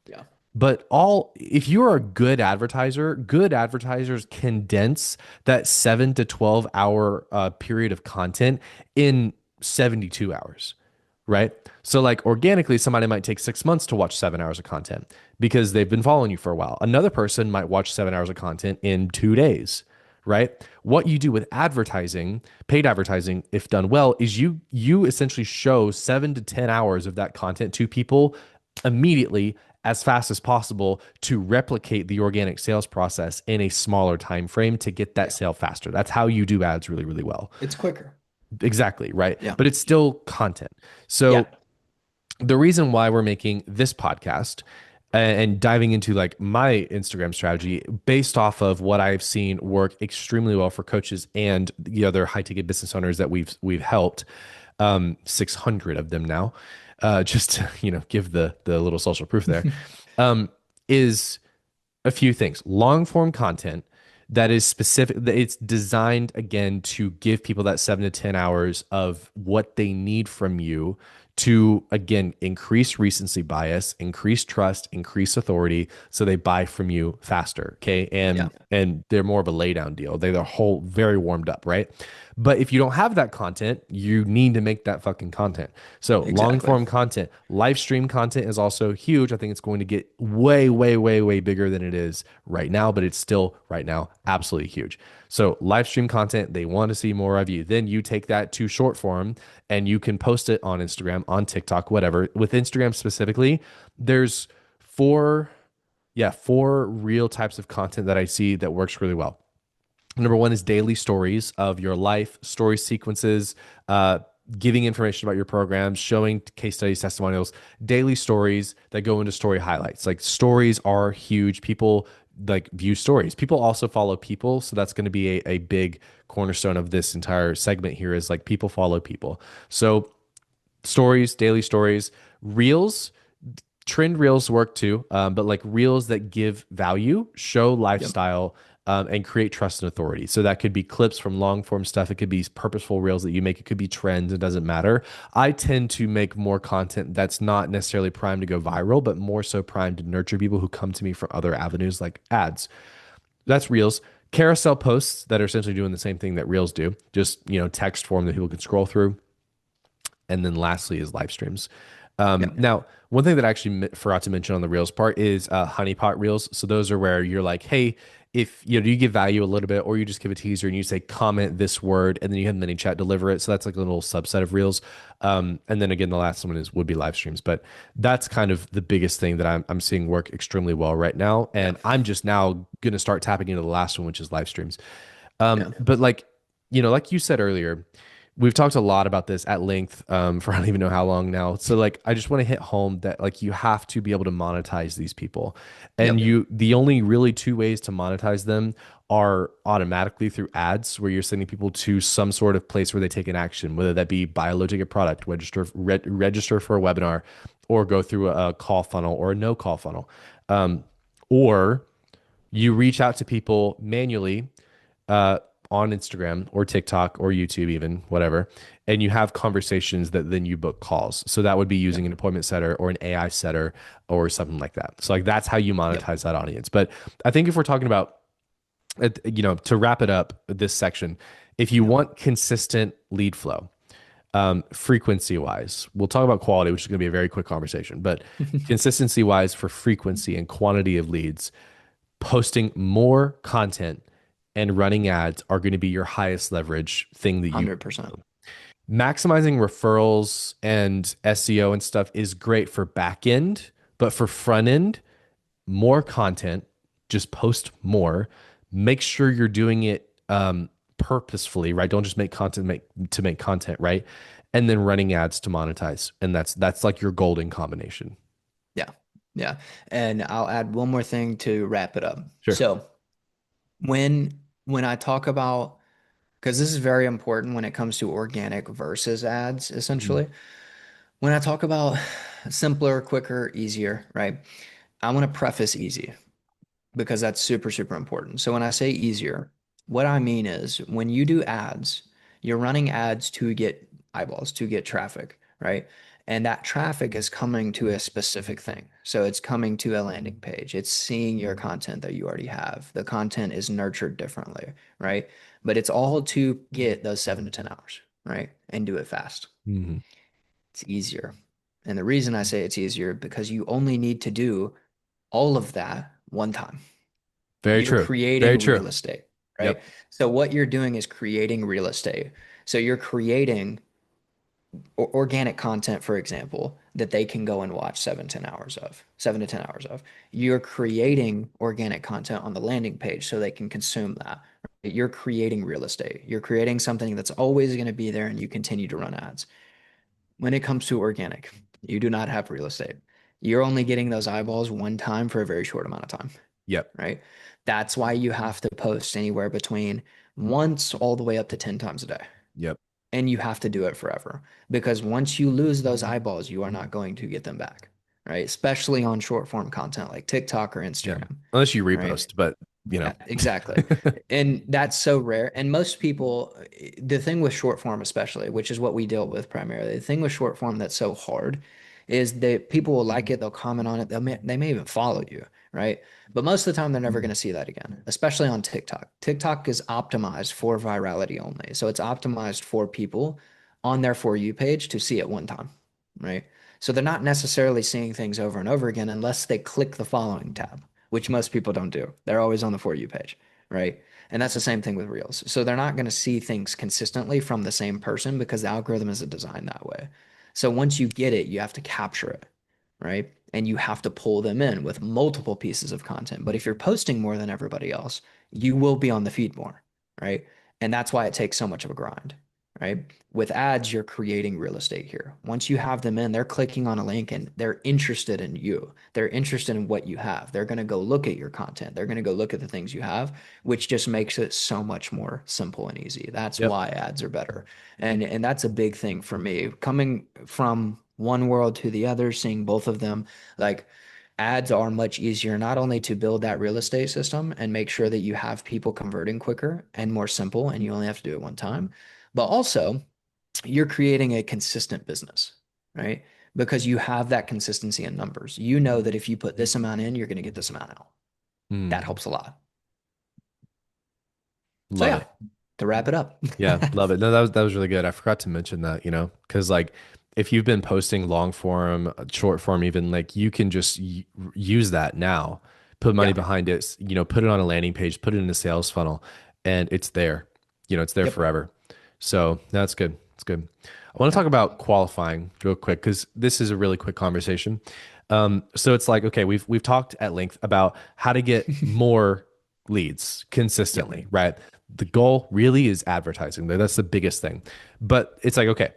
Yeah. But if you're a good advertisers condense that 7 to 12 hour period of content in 72 hours, right? So, like organically, somebody might take 6 months to watch 7 hours of content because they've been following you for a while. Another person might watch 7 hours of content in 2 days, right? What you do with advertising, paid advertising, if done well, is you essentially show 7 to 10 hours of that content to people immediately as fast as possible to replicate the organic sales process in a smaller time frame to get that Yeah. sale faster. That's how you do ads really, really well. It's quicker. Exactly, right? Yeah. But it's still content. Yeah. So the reason why we're making this podcast and diving into like my Instagram strategy based off of what I've seen work extremely well for coaches and the other high ticket business owners that we've helped, 600 of them now, just to, give the little social proof there, is a few things. Long form content that is specific. It's designed again to give people that 7 to 10 hours of what they need from you to again increase recency bias, increase trust, increase authority, so they buy from you faster. Okay, Yeah, and they're more of a laydown deal. They're whole very warmed up, right? But if you don't have that content, you need to make that fucking content. So long exactly. form content, live stream content is also huge. I think it's going to get way, way, way, way bigger than it is right now, but it's still right now absolutely huge. So live stream content, they want to see more of you. Then you take that to short form and you can post it on Instagram, on TikTok, whatever. With Instagram specifically, there's four, yeah, four real types of content that I see that works really well. Number one is daily stories of your life, story sequences, uh, giving information about your programs, showing case studies, testimonials, daily stories that go into story highlights. Like stories are huge. People like view stories. People also follow people. So that's going to be a big cornerstone of this entire segment here is like people follow people. So stories, daily stories, reels, trend reels work too, but like reels that give value, show Yep. lifestyle, and create trust and authority. So that could be clips from long form stuff. It could be purposeful reels that you make. It could be trends. It doesn't matter. I tend to make more content that's not necessarily primed to go viral, but more so primed to nurture people who come to me from other avenues like ads. That's reels. Carousel posts that are essentially doing the same thing that reels do, just text form that people can scroll through. And then lastly is live streams. Yep. Now, one thing that I actually forgot to mention on the Reels part is honeypot Reels. So those are where you're like, hey, if you give value a little bit, or you just give a teaser and you say comment this word, and then you have ManyChat deliver it. So that's like a little subset of Reels. And then again, the last one would be live streams, but that's kind of the biggest thing that I'm seeing work extremely well right now. Yeah. And I'm just now going to start tapping into the last one, which is live streams. Yeah. But like, like you said earlier, we've talked a lot about this at length for I don't even know how long now. So like, I just want to hit home that like you have to be able to monetize these people, and Yep. the only really two ways to monetize them are automatically through ads, where you're sending people to some sort of place where they take an action, whether that be buy a low ticket product, register for a webinar, or go through a call funnel or a no call funnel, or you reach out to people manually uh, on Instagram or TikTok or YouTube, even whatever, and you have conversations that then you book calls. So that would be Yep. using an appointment setter or an AI setter or something like that. So like that's how you Yep. monetize that audience. But I think if we're talking about, to wrap it up, this section, if you Yep. want consistent lead flow, frequency wise, we'll talk about quality, which is going to be a very quick conversation, but consistency wise for frequency and quantity of leads, posting more content and running ads are going to be your highest leverage thing that you 100%. maximizing referrals and SEO and stuff is great for back end, but for front end, more content, just post more. Make sure you're doing it purposefully, right? Don't just make content to make content, right? And then running ads to monetize, and that's like your golden combination. Yeah. Yeah. And I'll add one more thing to wrap it up. Sure. So when I talk about, because this is very important when it comes to organic versus ads, Mhm. essentially. When I talk about simpler, quicker, easier, right? I want to preface easy because that's super, super important. So when I say easier, what I mean is when you do ads, you're running ads to get eyeballs, to get traffic, right? And that traffic is coming to a specific thing. So it's coming to a landing page. It's seeing your content that you already have. The content is nurtured differently, right? But it's all to get those 7 to 10 hours, right? And do it fast. Mhm. It's easier. And the reason I say it's easier because you only need to do all of that one time. Very You're true. Very creating true. real estate, right? Yep. So what you're doing is creating real estate. So you're creating organic content, for example, that they can go and watch 7 to 10 hours of, 7 to 10 hours of. You're creating organic content on the landing page so they can consume that. Right? You're creating real estate. You're creating something that's always going to be there and you continue to run ads. When it comes to organic, you do not have real estate. You're only getting those eyeballs one time for a very short amount of time, Yep. right? That's why you have to post anywhere between once all the way up to 10 times a day. Yep. And you have to do it forever because once you lose those eyeballs, you are not going to get them back, right? Especially on short form content like TikTok or Yeah. Instagram, Unless you right? repost, but you know. Yeah, exactly. And that's so rare. And most people, the thing with short form, especially, which is what we deal with primarily, the thing with short form that's so hard is that people will like it, they'll comment on it, they may even follow you, right? But most of the time, they're never going to see that again, especially on TikTok. TikTok is optimized for virality only. So it's optimized for people on their For You page to see it one time, right? So they're not necessarily seeing things over and over again unless they click the following tab, which most people don't do. They're always on the For You page, right? And that's the same thing with Reels. So they're not going to see things consistently from the same person because the algorithm isn't designed that way. So once you get it, you have to capture it, right? And you have to pull them in with multiple pieces of content. But if you're posting more than everybody else, you will be on the feed more, right? And that's why it takes so much of a grind, right? With ads, you're creating real estate here. Once you have them in, they're clicking on a link and they're interested in you. They're interested in what you have. They're going to go look at your content. They're going to go look at the things you have, which just makes it so much more simple and easy. That's Yep. why ads are better. And that's a big thing for me. Coming from one world to the other, seeing both of them, like ads are much easier not only to build that real estate system and make sure that you have people converting quicker and more simple and you only have to do it one time, but also you're creating a consistent business, right? Because you have that consistency in numbers. You know that if you put this amount in, you're going to get this amount out. That Mm, helps a lot. So love yeah, it. to wrap it up. Yeah, love it. No, that was really good. I forgot to mention that, you know, because like if you've been posting long form, short form, even like you can just use that now, put money Yeah. behind it, you know, put it on a landing page, put it in a sales funnel, and it's there. You know, it's there Yep. forever. So that's good. It's good. I want to Yeah. talk about qualifying real quick because this is a really quick conversation. So it's like, okay, we've talked at length about how to get more leads Yep. consistently, right? The goal really is advertising. That's the biggest thing. But it's like, okay,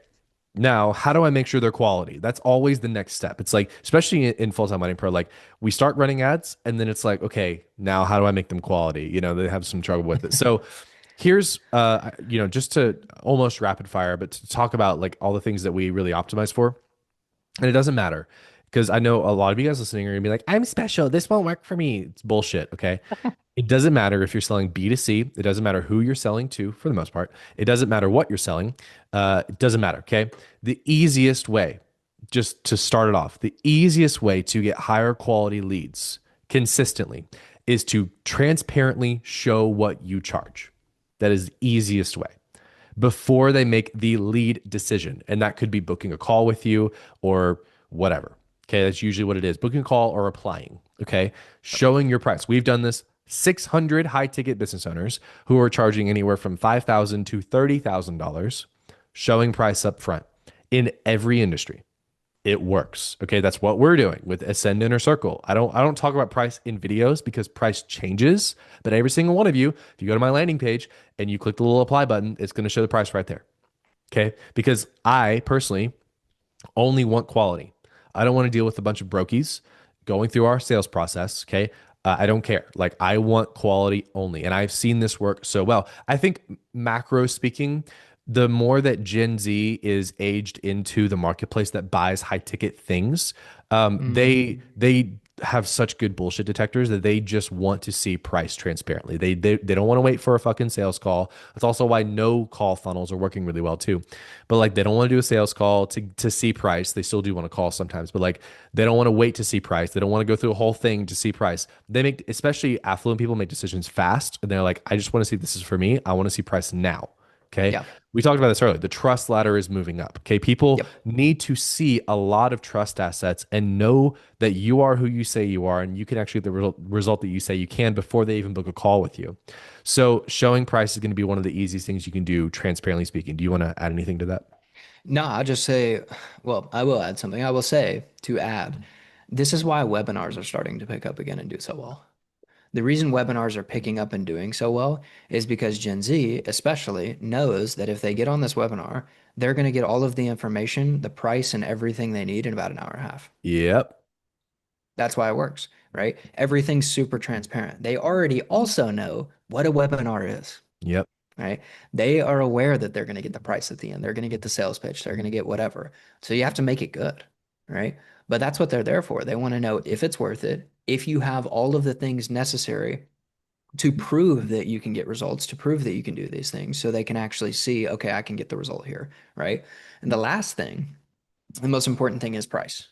now how do I make sure they're quality? That's always the next step. It's like, especially in full-time wedding pro, like we start running ads and then it's like, okay, now how do I make them quality? You know, they have some trouble with it. So here's you know, just to almost rapid fire, but to talk about like all the things that we really optimize for. And it doesn't matter because I know a lot of you guys listening are gonna be like, I'm special. This won't work for me. It's bullshit. Okay. It doesn't matter if you're selling B2C. It doesn't matter who you're selling to for the most part. It doesn't matter what you're selling. It doesn't matter. Okay. The easiest way, just to start it off, the easiest way to get higher quality leads consistently is to transparently show what you charge. That is the easiest way before they make the lead decision. And that could be booking a call with you or whatever. Okay. That's usually what it is, booking a call or applying. Okay. Showing your price. We've done this 600 high ticket business owners who are charging anywhere from $5,000 to $30,000, showing price up front in every industry. It works. Okay, that's what we're doing with Ascend Inner Circle. I don't talk about price in videos because price changes, but every single one of you, if you go to my landing page and you click the little apply button, it's going to show the price right there. Okay? Because I personally only want quality. I don't want to deal with a bunch of brokies going through our sales process. Okay. I don't care. Like, I want quality only. And I've seen this work so well. I think, macro speaking, the more that Gen Z is aged into the marketplace that buys high ticket things, Mm. they have such good bullshit detectors that they just want to see price transparently. They don't want to wait for a fucking sales call. That's also why no call funnels are working really well too. But like they don't want to do a sales call to see price. They still do want to call sometimes, but like they don't want to wait to see price. They don't want to go through a whole thing to see price. They make, especially affluent people, make decisions fast and they're like, I just want to see if this is for me. I want to see price now. Okay. Yeah. We talked about this earlier. The trust ladder is moving up. Okay. People Yep. need to see a lot of trust assets and know that you are who you say you are and you can actually get the result that you say you can before they even book a call with you. So showing price is going to be one of the easiest things you can do, transparently speaking. Do you want to add anything to that? No, I'll just say, well, I will add something. I will say to add, this is why webinars are starting to pick up again and do so well. The reason webinars are picking up and doing so well is because Gen Z, especially, knows that if they get on this webinar, they're going to get all of the information, the price, and everything they need in about an hour and a half. Yep. That's why it works, right? Everything's super transparent. They already also know what a webinar is, Yep. right? They are aware that they're going to get the price at the end. They're going to get the sales pitch. They're going to get whatever. So you have to make it good, right? But that's what they're there for. They want to know if it's worth it, if you have all of the things necessary to prove that you can get results, to prove that you can do these things so they can actually see, okay, I can get the result here, right? And the last thing, the most important thing is price.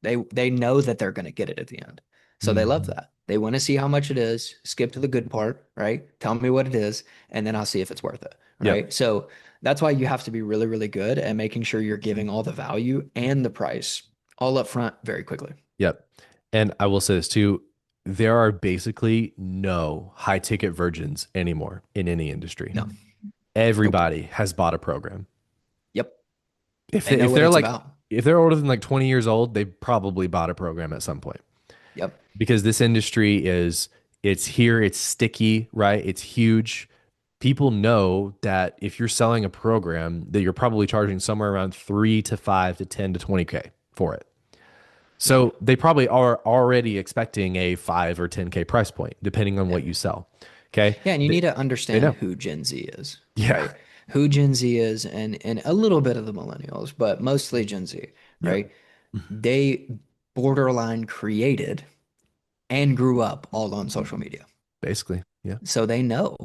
They know that they're going to get it at the end. So they love Mhm. that. They want to see how much it is, skip to the good part, right? Tell me what it is, and then I'll see if it's worth it, Yep. right? So that's why you have to be really, really good at making sure you're giving all the value and the price all up front very quickly. Yep. And I will say this too, there are basically no high ticket virgins anymore in any industry. No, nope. Everybody has bought a program. Yep. If They they, know if what they're it's like about. if they're older than like 20 years old, they probably bought a program at some point. Yep. Because this industry is it's here, it's sticky, right? It's huge. People know that if you're selling a program that you're probably charging somewhere around 3 to 5 to 10 to 20K for it. Yep. So they probably are already expecting a 5 or 10K price point, depending on Yeah. what you sell. Okay. Yeah, and you need to They understand know. who Gen Z is, Yeah. right? Who Gen Z is and a little bit of the millennials, but mostly Gen Z, Yep. right? They borderline created and grew up all on social media. Basically. Yeah. So they know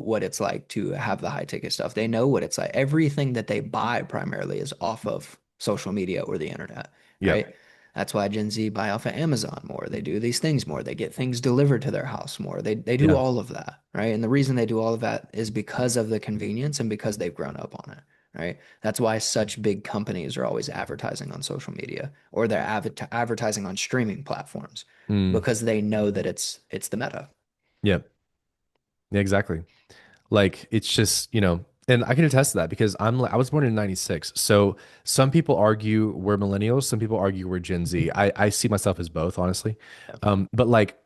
what it's like to have the high ticket stuff. They know what it's like. Everything that they buy primarily is off of social media or the internet, Yep. right? That's why Gen Z buy off of Amazon more. They do these things more. They get things delivered to their house more. They do Yeah. all of that, right? And the reason they do all of that is because of the convenience and because they've grown up on it, right? That's why such big companies are always advertising on social media or they're advertising on streaming platforms Mm. because they know that it's the meta. Yep. Yeah, exactly. Like it's just, and I can attest to that because I was born in 96. So some people argue we're millennials, some people argue we're Gen Z. I see myself as both, honestly. Yeah. But like,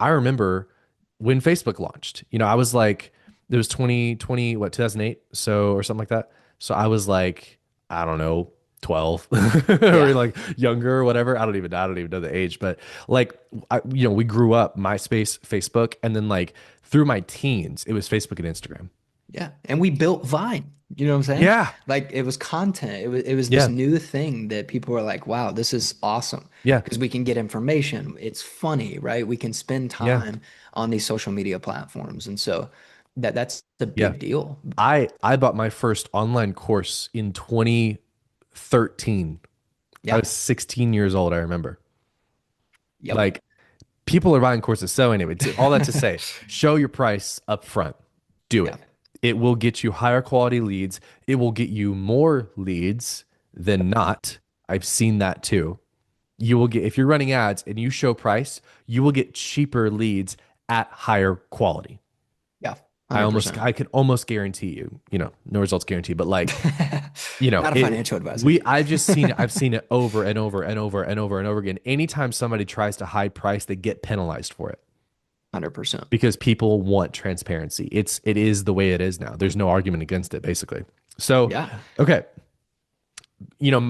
I remember when Facebook launched, I was like, it was 2020, what, 2008? So, or something like that. So I was like, I don't know, 12 or Yeah. like younger or whatever. I don't even know the age, but like, we grew up MySpace, Facebook, and then like through my teens, it was Facebook and Instagram. Yeah. And we built Vine. You know what I'm saying? Yeah. Like it was content. It was this Yeah. new thing that people were like, wow, this is awesome. Yeah. Because we can get information. It's funny, right? We can spend Yeah. time on these social media platforms. And so that's a Yeah. big deal. I bought my first online course in 2013. I Yeah. was 16 years old, I remember. Yep. Like people are buying courses. So anyway, all that to say, show your price up front. Do Yeah. it. It will get you higher quality leads. It will get you more leads than not. I've seen that too. You will get, if you're running ads and you show price, you will get cheaper leads at higher quality. Yeah. 100%. I could almost guarantee you, no results guaranteed, but like, Not a it, financial advisor. I've seen it over and over and over and over and over again. Anytime somebody tries to high price, they get penalized for it 100%. because people want transparency. It is the way it is now. There's no argument against it, basically. So, Yeah. okay, or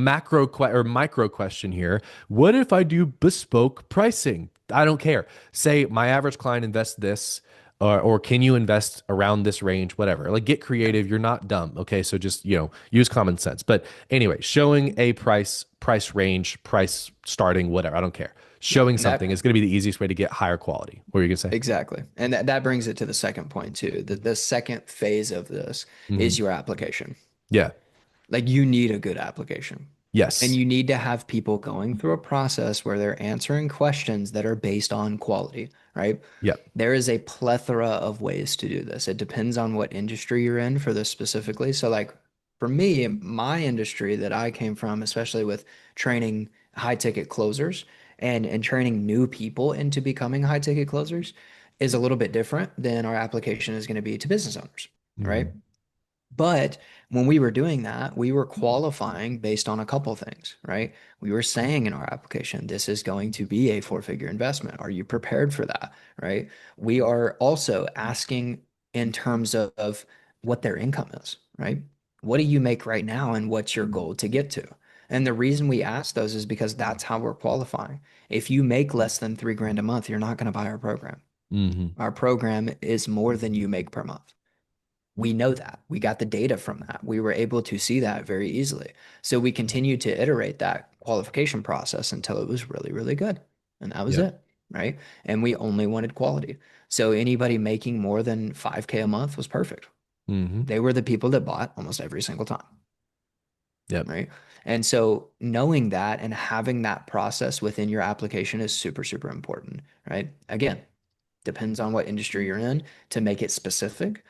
micro question here. What if I do bespoke pricing? I don't care. Say my average client invests this, or can you invest around this range, whatever. Like get creative. You're not dumb. Okay. So just, use common sense. But anyway, showing a price range, price starting, whatever. I don't care. Yeah. Showing And something that is going to be the easiest way to get higher quality. What are you going to say? exactly. And that brings it to the second point too. The second phase of this Mhm. is your application. Yeah. Like you need a good application. And Yes. you need to have people going through a process where they're answering questions that are based on quality, right? Yep. There is a plethora of ways to do this. It depends on what industry you're in for this specifically. So, like for me, my industry that I came from, especially with training high ticket closers and training new people into becoming high ticket closers, is a little bit different than our application is going to be to business owners, right? Mhm. But when we were doing that, we were qualifying based on a couple things, right? We were saying in our application, this is going to be a four-figure investment. Are you prepared for that, right? We are also asking in terms of what their income is, right? What do you make right now and what's your goal to get to? And the reason we ask those is because that's how we're qualifying. If you make less than 3 grand a month, you're not going to buy our program. Mhm. Our program is more than you make per month. We know that. We got the data from that. We were able to see that very easily. So we continued to iterate that qualification process until it was really, really good. And that was Yep. it. right? And we only wanted quality. So anybody making more than 5K a month was perfect. Hmm. They were the people that bought almost every single time, Yep. right? And so knowing that and having that process within your application is super, super important, right? Again, depends on what industry you're in to make it specific.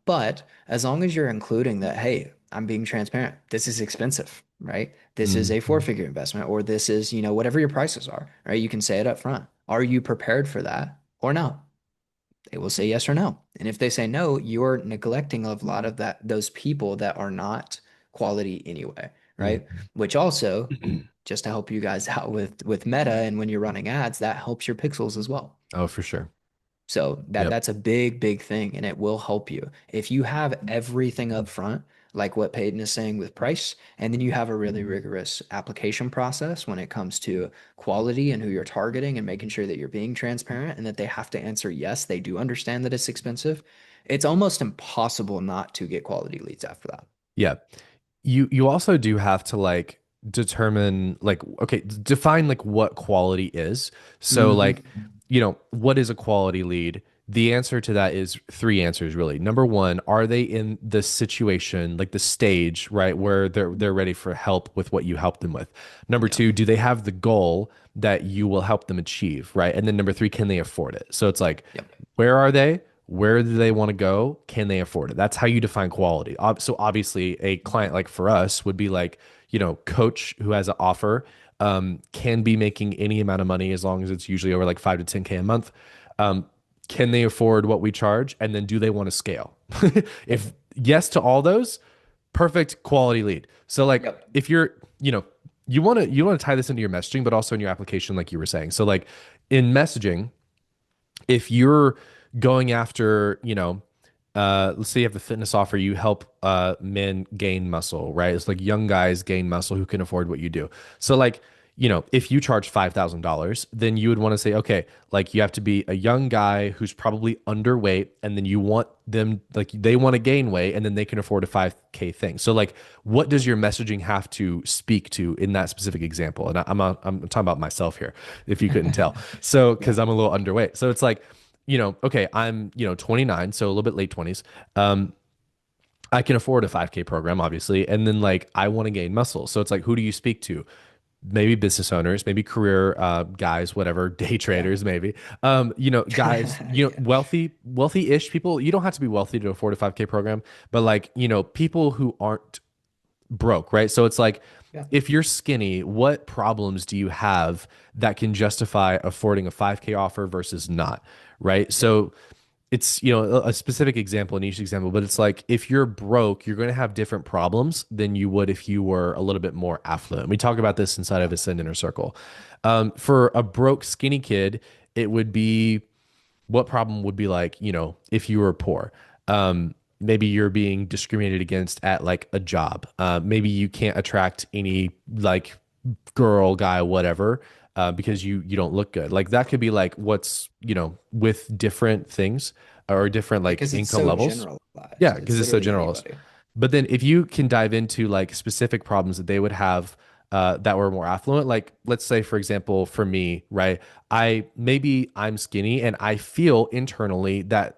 But as long as you're including that, hey, I'm being transparent. This is expensive, right? This is a Hmm. four-figure investment, or this is, whatever your prices are, right? You can say it up front. Are you prepared for that or no? They will say yes or no. And if they say no, you're neglecting a lot of those people that are not quality anyway, right? Hmm. Which also, just to help you guys out with Meta and when you're running ads, that helps your pixels as well. Oh, for sure. So Yep. that's a big, big thing, and it will help you. If you have everything up front, like what Peyton is saying with price, and then you have a really rigorous application process when it comes to quality and who you're targeting and making sure that you're being transparent and that they have to answer yes, they do understand that it's expensive. It's almost impossible not to get quality leads after that. Yeah. You also do have to like determine like okay, define like what quality is. So like, Hmm. what is a quality lead? The answer to that is three answers really. Number one, are they in the situation, like the stage, right, where they're ready for help with what you help them with? Number Yep. two, do they have the goal that you will help them achieve, right? And then number three, can they afford it? So it's like, Yep. where are they? Where do they want to go? Can they afford it? That's how you define quality. So obviously, a client like for us would be like, coach who has an offer, can be making any amount of money as long as it's usually over like 5 to 10K a month. Um, can they afford what we charge? And then do they want to scale? If yes to all those, perfect quality lead. So like Yep. if you're, you want to tie this into your messaging, but also in your application, like you were saying. So like in messaging, if you're going after, let's say you have a fitness offer, you help men gain muscle, right? It's like young guys gain muscle who can afford what you do. So like, if you charge $5,000, then you would want to say, okay, like you have to be a young guy who's probably underweight, and then you want them like they want to gain weight, and then they can afford a 5K thing. So like, what does your messaging have to speak to in that specific example? And I'm talking about myself here, if you couldn't tell. So because Yep. I'm a little underweight, so it's like, okay, I'm 29, so a little bit late 20s. I can afford a 5K program, obviously. And then like I want to gain muscle. So it's like, who do you speak to? Maybe business owners, maybe career guys, whatever, day Yeah. traders, maybe. Guys, Yeah. wealthy-ish people. You don't have to be wealthy to afford a 5K program, but like, people who aren't broke, right? So it's like, Yeah. if you're skinny, what problems do you have that can justify affording a 5K offer versus not, right? Yep. So it's, a specific example, a niche example, but it's like if you're broke, you're going to have different problems than you would if you were a little bit more affluent. We talk about this inside of Yeah. Ascend Inner Circle. For a broke, skinny kid, it would be what problem would be like, if you were poor? Maybe you're being discriminated against at like a job. Maybe you can't attract any like girl, guy, whatever, because you don't look good. Like that could be like what's, with different things or different like Because it's income so levels. generalized. Yeah, It's because it's so literally generalist. anybody. But then if you can dive into like specific problems that they would have, that were more affluent, like let's say, for example, for me, right? I'm skinny and I feel internally that,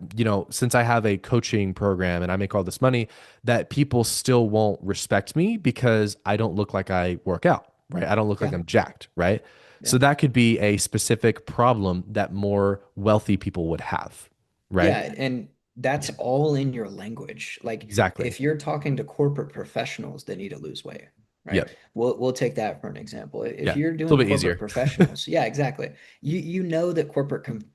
since I have a coaching program and I make all this money, that people still won't respect me because I don't look like I work out, right? I don't look like Yeah. I'm jacked, right? Yeah. So that could be a specific problem that more wealthy people would have, right? Yeah. And that's all in your language. Like Exactly. if you're talking to corporate professionals that need to lose weight, right? Yep. We'll take that for an example. Yeah. If you're It's a doing little bit corporate easier. professionals, yeah, exactly. You know that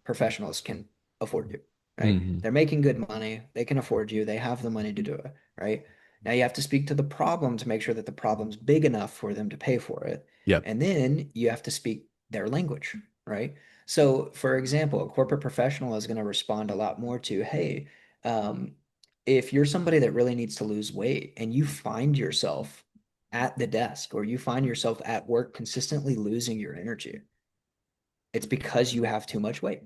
professionals can afford you, right? Hmm. They're making good money. They can afford you. They have the money to do it, right? Now you have to speak to the problem to make sure that the problem's big enough for them to pay for it. Yep. And then you have to speak their language, right? So, for example, a corporate professional is going to respond a lot more to, hey, um, if you're somebody that really needs to lose weight and you find yourself at the desk or you find yourself at work consistently losing your energy, it's because you have too much weight,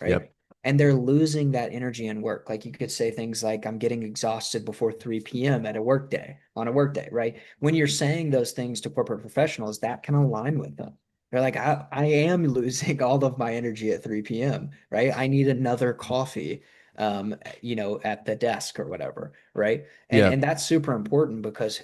right? Yep. And they're losing that energy in work. Like you could say things like, I'm getting exhausted before 3 p.m. at a work day, on a work day, right? When you're saying those things to corporate professionals, that can align with them, They're like, I am losing all of my energy at 3 p.m., right? I need another coffee, at the desk or whatever, right? And Yeah. and that's super important because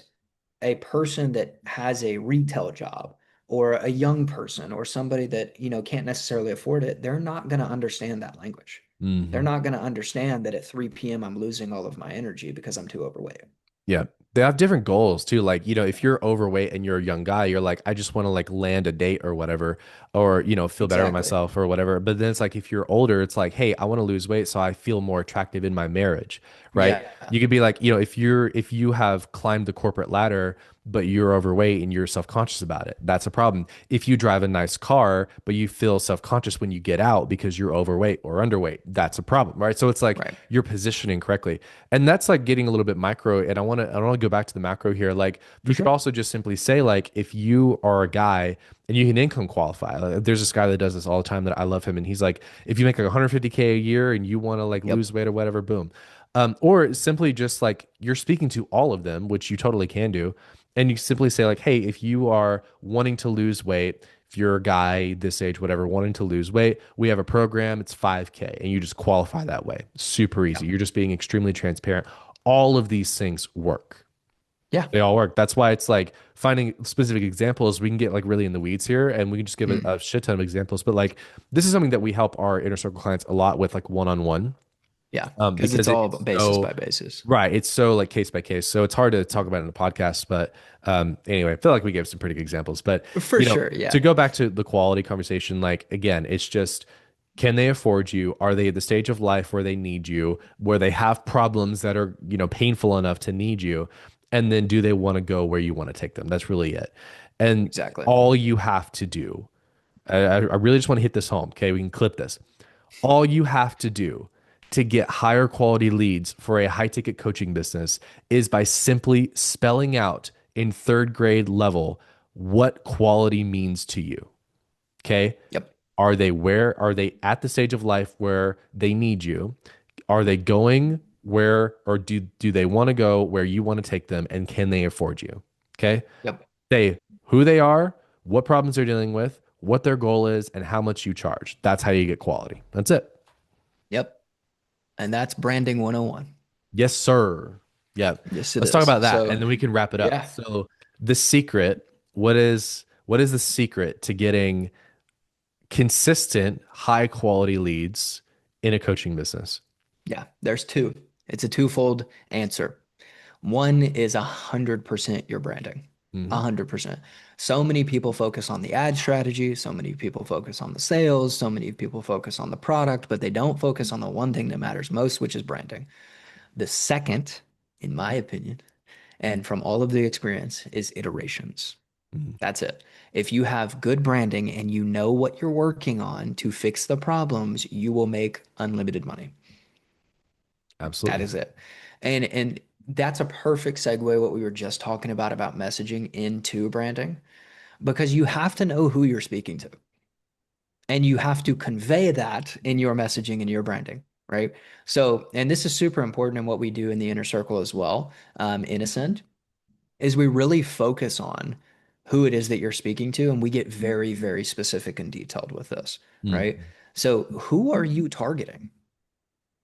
a person that has a retail job or a young person or somebody that, can't necessarily afford it, they're not going to understand that language. They're Hmm. not going to understand that at 3 p.m. I'm losing all of my energy because I'm too overweight. Yeah. They have different goals too. Like, if you're overweight and you're a young guy, you're like, I just want to like land a date or whatever, or, feel better with Exactly. myself or whatever. But then it's like, if you're older, it's like, hey, I want to lose weight so I feel more attractive in my marriage, right? Yeah. You could be like, if you have climbed the corporate ladder, but you're overweight and you're self-conscious about it, that's a problem. If you drive a nice car, but you feel self-conscious when you get out because you're overweight or underweight, that's a problem, right? So it's like Right. you're positioning correctly. And that's like getting a little bit micro. And I want to go back to the macro here. Like For you could sure. also just simply say, like, if you are a guy and you can income qualify, like, there's this guy that does this all the time that I love him. And he's like, if you make like 150K a year and you want to like Yep. lose weight or whatever, boom. Or simply just like you're speaking to all of them, which you totally can do. And you simply say, like, hey, if you are wanting to lose weight, if you're a guy this age, whatever, wanting to lose weight, we have a program, it's 5K, and you just qualify that way. Super easy. Yep. You're just being extremely transparent. All of these things work. Yeah. They all work. That's why it's like finding specific examples. We can get like really in the weeds here and we can just give a Mm. shit ton of examples. But like this is something that we help our inner circle clients a lot with, like one-on-one. Yeah. Because it's Because all it's basis so by basis. right. It's so like case by case. So it's hard to talk about in a podcast. But anyway, I feel like we gave some pretty good examples. But For sure. to Yeah. go back to the quality conversation, like again, it's just can they afford you? Are they at the stage of life where they need you, where they have problems that are, painful enough to need you? And then do they want to go where you want to take them? That's really it. And Exactly. all you have to do, I really just want to hit this home. Okay. We can clip this. All you have to do to get higher quality leads for a high ticket coaching business is by simply spelling out in third grade level what quality means to you. Okay. Yep. Are they at the stage of life where they need you? Are they going where, or do they want to go where you want to take them, and can they afford you? Okay. Yep. Say who they are, what problems they're dealing with, what their goal is, and how much you charge. That's how you get quality. That's it. Yep. And that's branding 101. Yes, sir. Yeah. Yes, it Let's talk is. about that So, and then we can wrap it up. yeah. So, the secret, what is the secret to getting consistent, high quality leads in a coaching business? Yeah. There's two. It's a twofold answer. One is 100% your branding. Hmm. 100%. So many people focus on the ad strategy. So many people focus on the sales. So many people focus on the product, but they don't focus on the one thing that matters most, which is branding. The second, in my opinion, and from all of the experience, is iterations. Hmm. That's it. If you have good branding and you know what you're working on to fix the problems, you will make unlimited money. That Absolutely. is it. And that's a perfect segue what we were just talking about messaging into branding because you have to know who you're speaking to and you have to convey that in your messaging and your branding, right? So, and this is super important in what we do in the inner circle as well, in Ascend, is we really focus on who it is that you're speaking to and we get very, very specific and detailed with this, right? Hmm. So, who are you targeting?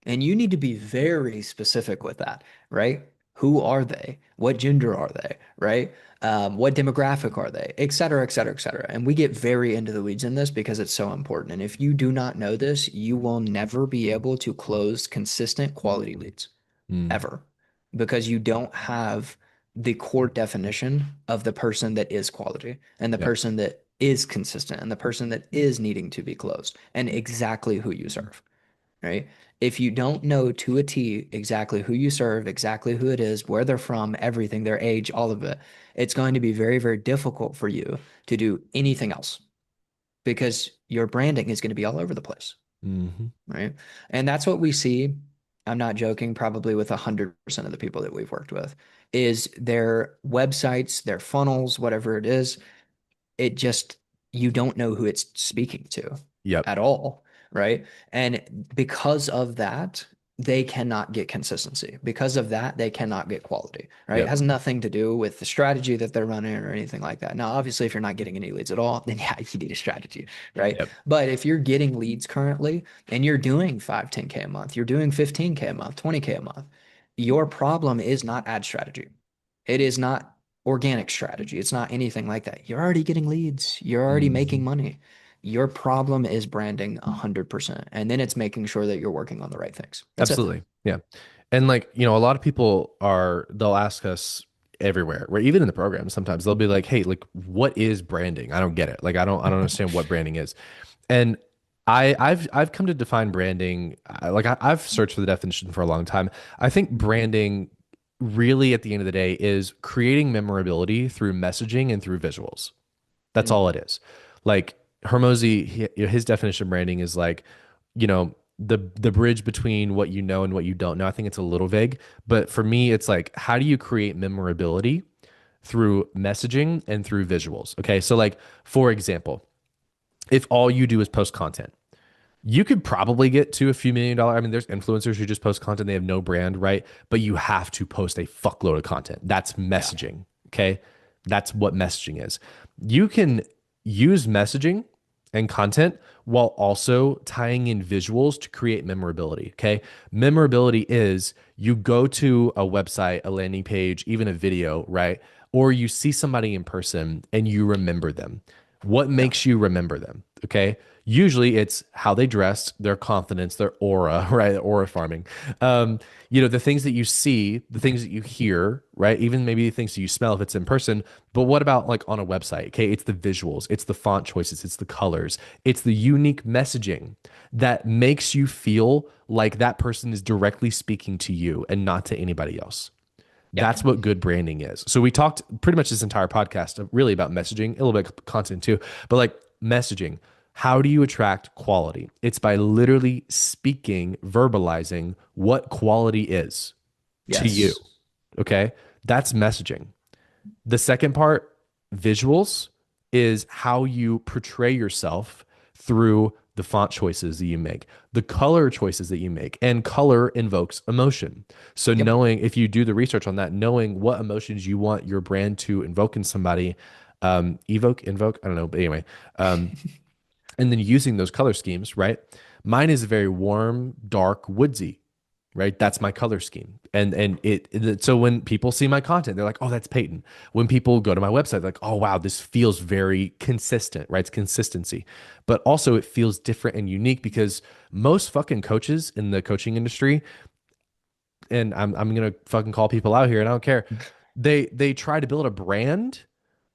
And you need to be very specific with that, right? Who are they? What gender are they, right? What demographic are they, et cetera, et cetera, et cetera. And we get very into the weeds in this because it's so important. And if you do not know this, you will never be able to close consistent quality leads Hmm. ever because you don't have the core definition of the person that is quality and the Yep. person that is consistent and the person that is needing to be closed and exactly who you serve, right? If you don't know to a T exactly who you serve, exactly who it is, where they're from, everything, their age, all of it, it's going to be very, very difficult for you to do anything else because your branding is going to be all over the place, Hmm. right? And that's what we see. I'm not joking, probably with 100% of the people that we've worked with, is their websites, their funnels, whatever it is, it just, you don't know who it's speaking to Yep. at all, right? And because of that, they cannot get consistency. Because of that, they cannot get quality, right? It Yep. has nothing to do with the strategy that they're running or anything like that. Now, obviously, if you're not getting any leads at all, then yeah, you need a strategy, right? Yep. But if you're getting leads currently and you're doing 5, 10K a month, you're doing 15K a month, 20K a month, your problem is not ad strategy. It is not organic strategy. It's not anything like that. You're already getting leads. You're already making Mhm. money. Your problem is branding 100%. And then it's making sure that you're working on the right things. That's it. Absolutely. Yeah. And like, a lot of people they'll ask us everywhere, where even in the program, sometimes they'll be like, "Hey, like what is branding? I don't get it. Like I don't understand what branding is." And I've come to define branding I've searched for the definition for a long time. I think branding really at the end of the day is creating memorability through messaging and through visuals. That's Mm, all it is. Like Hermosi, his definition of branding is like, the bridge between what you know and what you don't know. I think it's a little vague, but for me, it's like, how do you create memorability through messaging and through visuals? Okay, so like for example, if all you do is post content, you could probably get to a few $1 million. I mean, there's influencers who just post content, they have no brand, right? But you have to post a fuckload of content. That's yeah. messaging. Okay. That's what messaging is. You can use messaging and content while also tying in visuals to create memorability. Okay. Memorability is you go to a website, a landing page, even a video, right? Or you see somebody in person and you remember them. What Yeah. makes you remember them? Okay. Usually it's how they dressed, their confidence, their aura, right? Aura farming. The things that you see, the things that you hear, right? Even maybe the things that you smell if it's in person. But what about like on a website? Okay. It's the visuals, it's the font choices, it's the colors, it's the unique messaging that makes you feel like that person is directly speaking to you and not to anybody else. Yeah. That's what good branding is. So we talked pretty much this entire podcast really about messaging, a little bit of content too, but like messaging. How do you attract quality? It's by literally speaking, verbalizing what quality is to you. Yes. Okay. That's messaging. The second part, visuals, is how you portray yourself through the font choices that you make, the color choices that you make, and color invokes emotion. So, Yep. knowing if you do the research on that, knowing what emotions you want your brand to invoke in somebody, invoke, I don't know, but anyway, um, and then using those color schemes, right? Mine is very warm, dark, woodsy, right? That's my color scheme. So when people see my content, they're like, "Oh, that's Peyton." When people go to my website, they're like, "Oh, wow, this feels very consistent," right? It's consistency. But also it feels different and unique because most fucking coaches in the coaching industry, and I'm gonna fucking call people out here and I don't care. They try to build a brand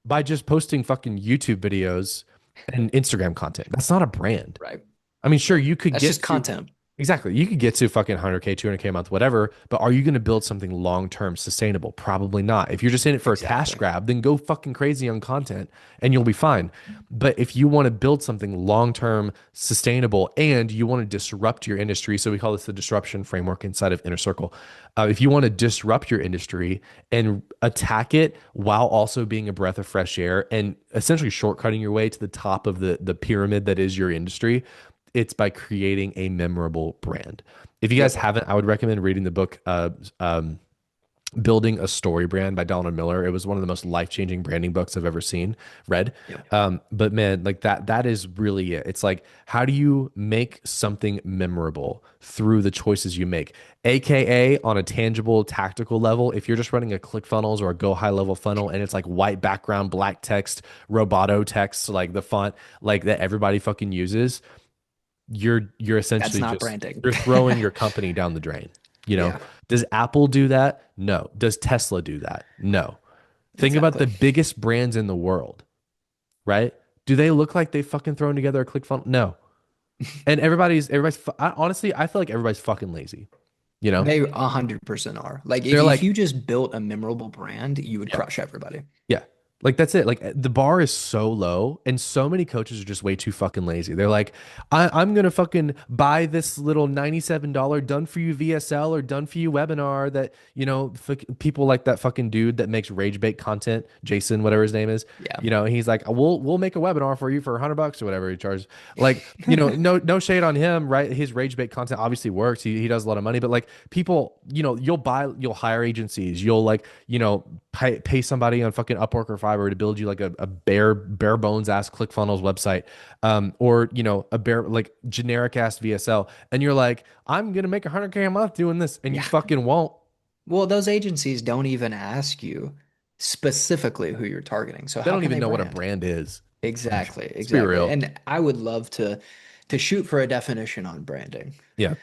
by just posting fucking YouTube videos and Instagram content. That's not a brand. Right. I mean, sure, you could That's get just to content. exactly, you could get to fucking 100K, 200K a month, whatever, but are you going to build something long-term sustainable? Probably not. If you're just in it for a cash Exactly. grab, then go fucking crazy on content and you'll be fine. But if you want to build something long-term sustainable and you want to disrupt your industry, so we call this the disruption framework inside of Inner Circle. If you want to disrupt your industry and attack it while also being a breath of fresh air and essentially shortcutting your way to the top of the pyramid that is your industry, it's by creating a memorable brand. If you guys Yep. haven't, I would recommend reading the book Building a Story Brand by Donald Miller. It was one of the most life-changing branding books I've ever read. Yep. But man, like that is really it. It's like, how do you make something memorable through the choices you make? AKA on a tangible, tactical level, if you're just running a ClickFunnels or a Go High Level funnel and it's like white background, black text, roboto text, like the font like that everybody fucking uses, you're That's essentially not just branding. you're throwing your company down the drain. You know, Yeah. does Apple do that? No. Does Tesla do that? No. Think about Exactly. the biggest brands in the world, right? Do they look like they fucking thrown together a ClickFunnels? No. And honestly, I feel like everybody's fucking lazy. You know, They 100% are. Like if, they're if like, you just built a memorable brand, you would yeah, crush everybody. yeah. Like that's it. Like the bar is so low, and so many coaches are just way too fucking lazy. They're like, I'm gonna fucking buy this little $97 done for you VSL or done for you webinar that people like that fucking dude that makes rage bait content, Jason, whatever his name is. Yeah. He's like, we'll make a webinar for you for $100 or whatever he charges. Like, no shade on him, right? His rage bait content obviously works. He does a lot of money, but like people, you'll hire agencies, you'll like, pay somebody on fucking Upwork or Fiverr to build you like a bare bones ass ClickFunnels website, or a bare like generic ass VSL, and you're like, I'm gonna make 100K a month doing this, and you Yeah. fucking won't. Well, those agencies don't even ask you specifically who you're targeting. So They how don't can even they know what a brand? brand is. Exactly, Let's be exactly. real. And I would love to shoot for a definition on branding, Yeah.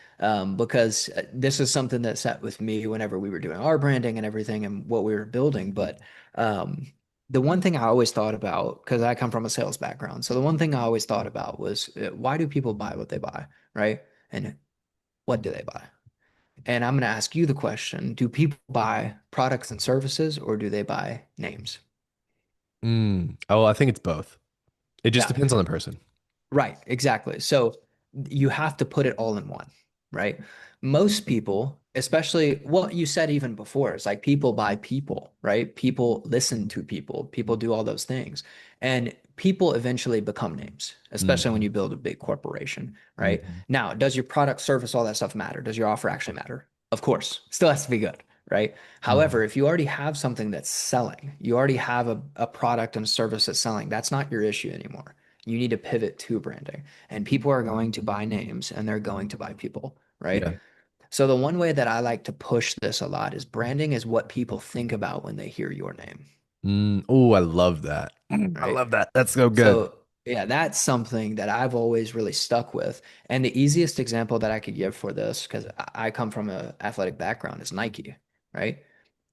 because this is something that sat with me whenever we were doing our branding and everything and what we were building. But um, the one thing I always thought about, because I come from a sales background, so the one thing I always thought about was why do people buy what they buy, right? And what do they buy? And I'm going to ask you the question, do people buy products and services or do they buy names? Oh, I think it's both. It just Yeah. depends on the person. Right, exactly. So you have to put it all in one, right? Most people, especially what you said even before, it's like people buy people, right? People listen to people, people do all those things. And people eventually become names, especially when Mhm. you build a big corporation, right? Mhm. Now, does your product, service, all that stuff matter? Does your offer actually matter? Of course, still has to be good, right? Mhm. However, if you already have something that's selling, you already have a product and service that's selling, that's not your issue anymore. You need to pivot to branding. And people are going to buy names and they're going to buy people, right? Yeah. So the one way that I like to push this a lot is branding is what people think about when they hear your name, Oh, I love that. I right? love that. That's so good. So yeah, that's something that I've always really stuck with. And the easiest example that I could give for this, because I come from an athletic background, is Nike, right?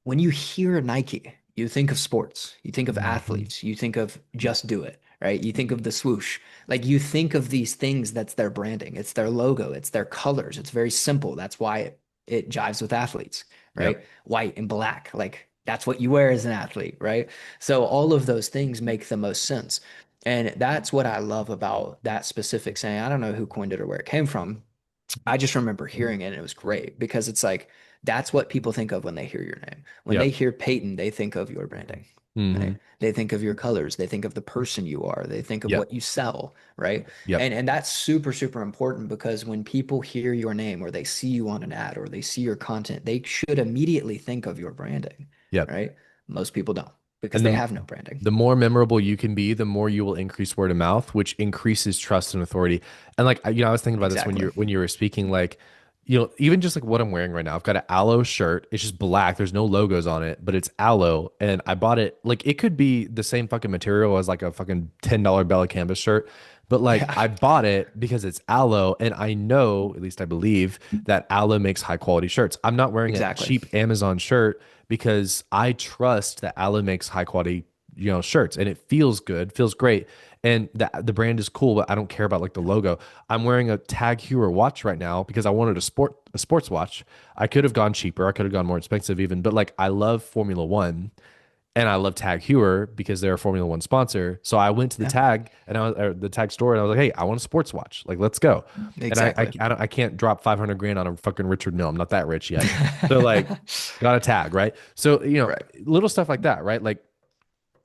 When you hear Nike, you think of sports, you think of Mhm. athletes, you think of Just Do It, right? You think of the swoosh. Like you think of these things that's their branding, it's their logo, it's their colors. It's very simple. That's why it jives with athletes, right? Yep. White and black. Like that's what you wear as an athlete, right? So all of those things make the most sense. And that's what I love about that specific saying. I don't know who coined it or where it came from. I just remember hearing it and it was great because it's like that's what people think of when they hear your name. When they Yep. hear Peyton, they think of your branding, Hmm. right? They think of your colors, they think of the person you are, they think of Yep. what you sell, right? Yep. And that's super, super important because when people hear your name or they see you on an ad or they see your content, they should immediately think of your branding, Yep. right? Most people don't because And they the have no branding. the more memorable you can be, the more you will increase word of mouth, which increases trust and authority. And like I was thinking about this when Exactly. you were speaking, like even just like what I'm wearing right now. I've got an aloe shirt. It's just black. There's no logos on it, but it's aloe, and I bought it. Like it could be the same fucking material as like a fucking $10 Bella Canvas shirt, but like Yeah, I bought it because it's aloe, and I know, at least I believe, that aloe makes high quality shirts. I'm not wearing a exactly. cheap Amazon shirt because I trust that aloe makes high quality shirts, and it feels good, feels great, and the brand is cool, but I don't care about like the logo. I'm wearing a Tag Heuer watch right now because I wanted a sports watch. I could have gone cheaper, I could have gone more expensive even, but like I love Formula One and I love Tag Heuer because they're a Formula One sponsor. So I went to the Yeah, tag and I was or the tag store and I was like, hey, I want a sports watch. Like, let's go. And exactly. I can't drop 500 grand on a fucking Richard Mille. I'm not that rich yet. So like, got a tag, right? So Right. little stuff like that, right? Like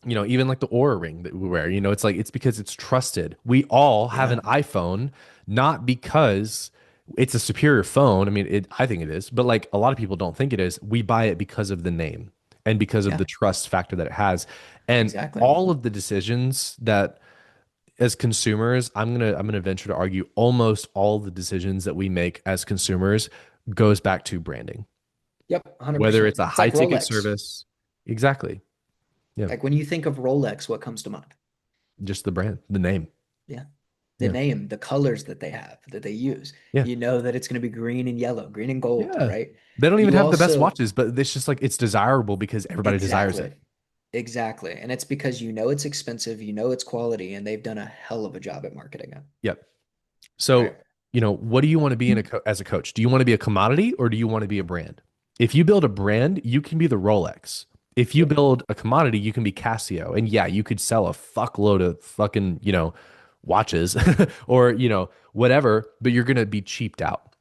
even like the Aura ring that we wear, it's like it's because it's trusted. We all have Yeah. an iPhone, not because it's a superior phone. I mean, I think it is, but like a lot of people don't think it is. We buy it because of the name and because of Yeah, the trust factor that it has. And exactly. all of the decisions that as consumers, I'm gonna venture to argue almost all the decisions that we make as consumers goes back to branding. Yep, Whether 100%. it's a It's high like ticket Rolex. service, exactly. Yeah, Like when you think of Rolex, what comes to mind? just the brand, the name. Yeah. The Yeah. name, the colors that they have, that they use. Yeah. You know that it's going to be green and yellow, green and gold, Yeah. right? They don't even You have the best also, watches, but it's just like it's desirable because everybody desires it. exactly, exactly. And it's because you know it's expensive, you know it's quality, and they've done a hell of a job at marketing it, Yep. right? So, what do you want to be as a coach? Do you want to be a commodity or do you want to be a brand? If you build a brand, you can be the Rolex. If you Yep. build a commodity, you can be Casio. And yeah, you could sell a fuckload of fucking, watches or, whatever, but you're going to be cheaped out.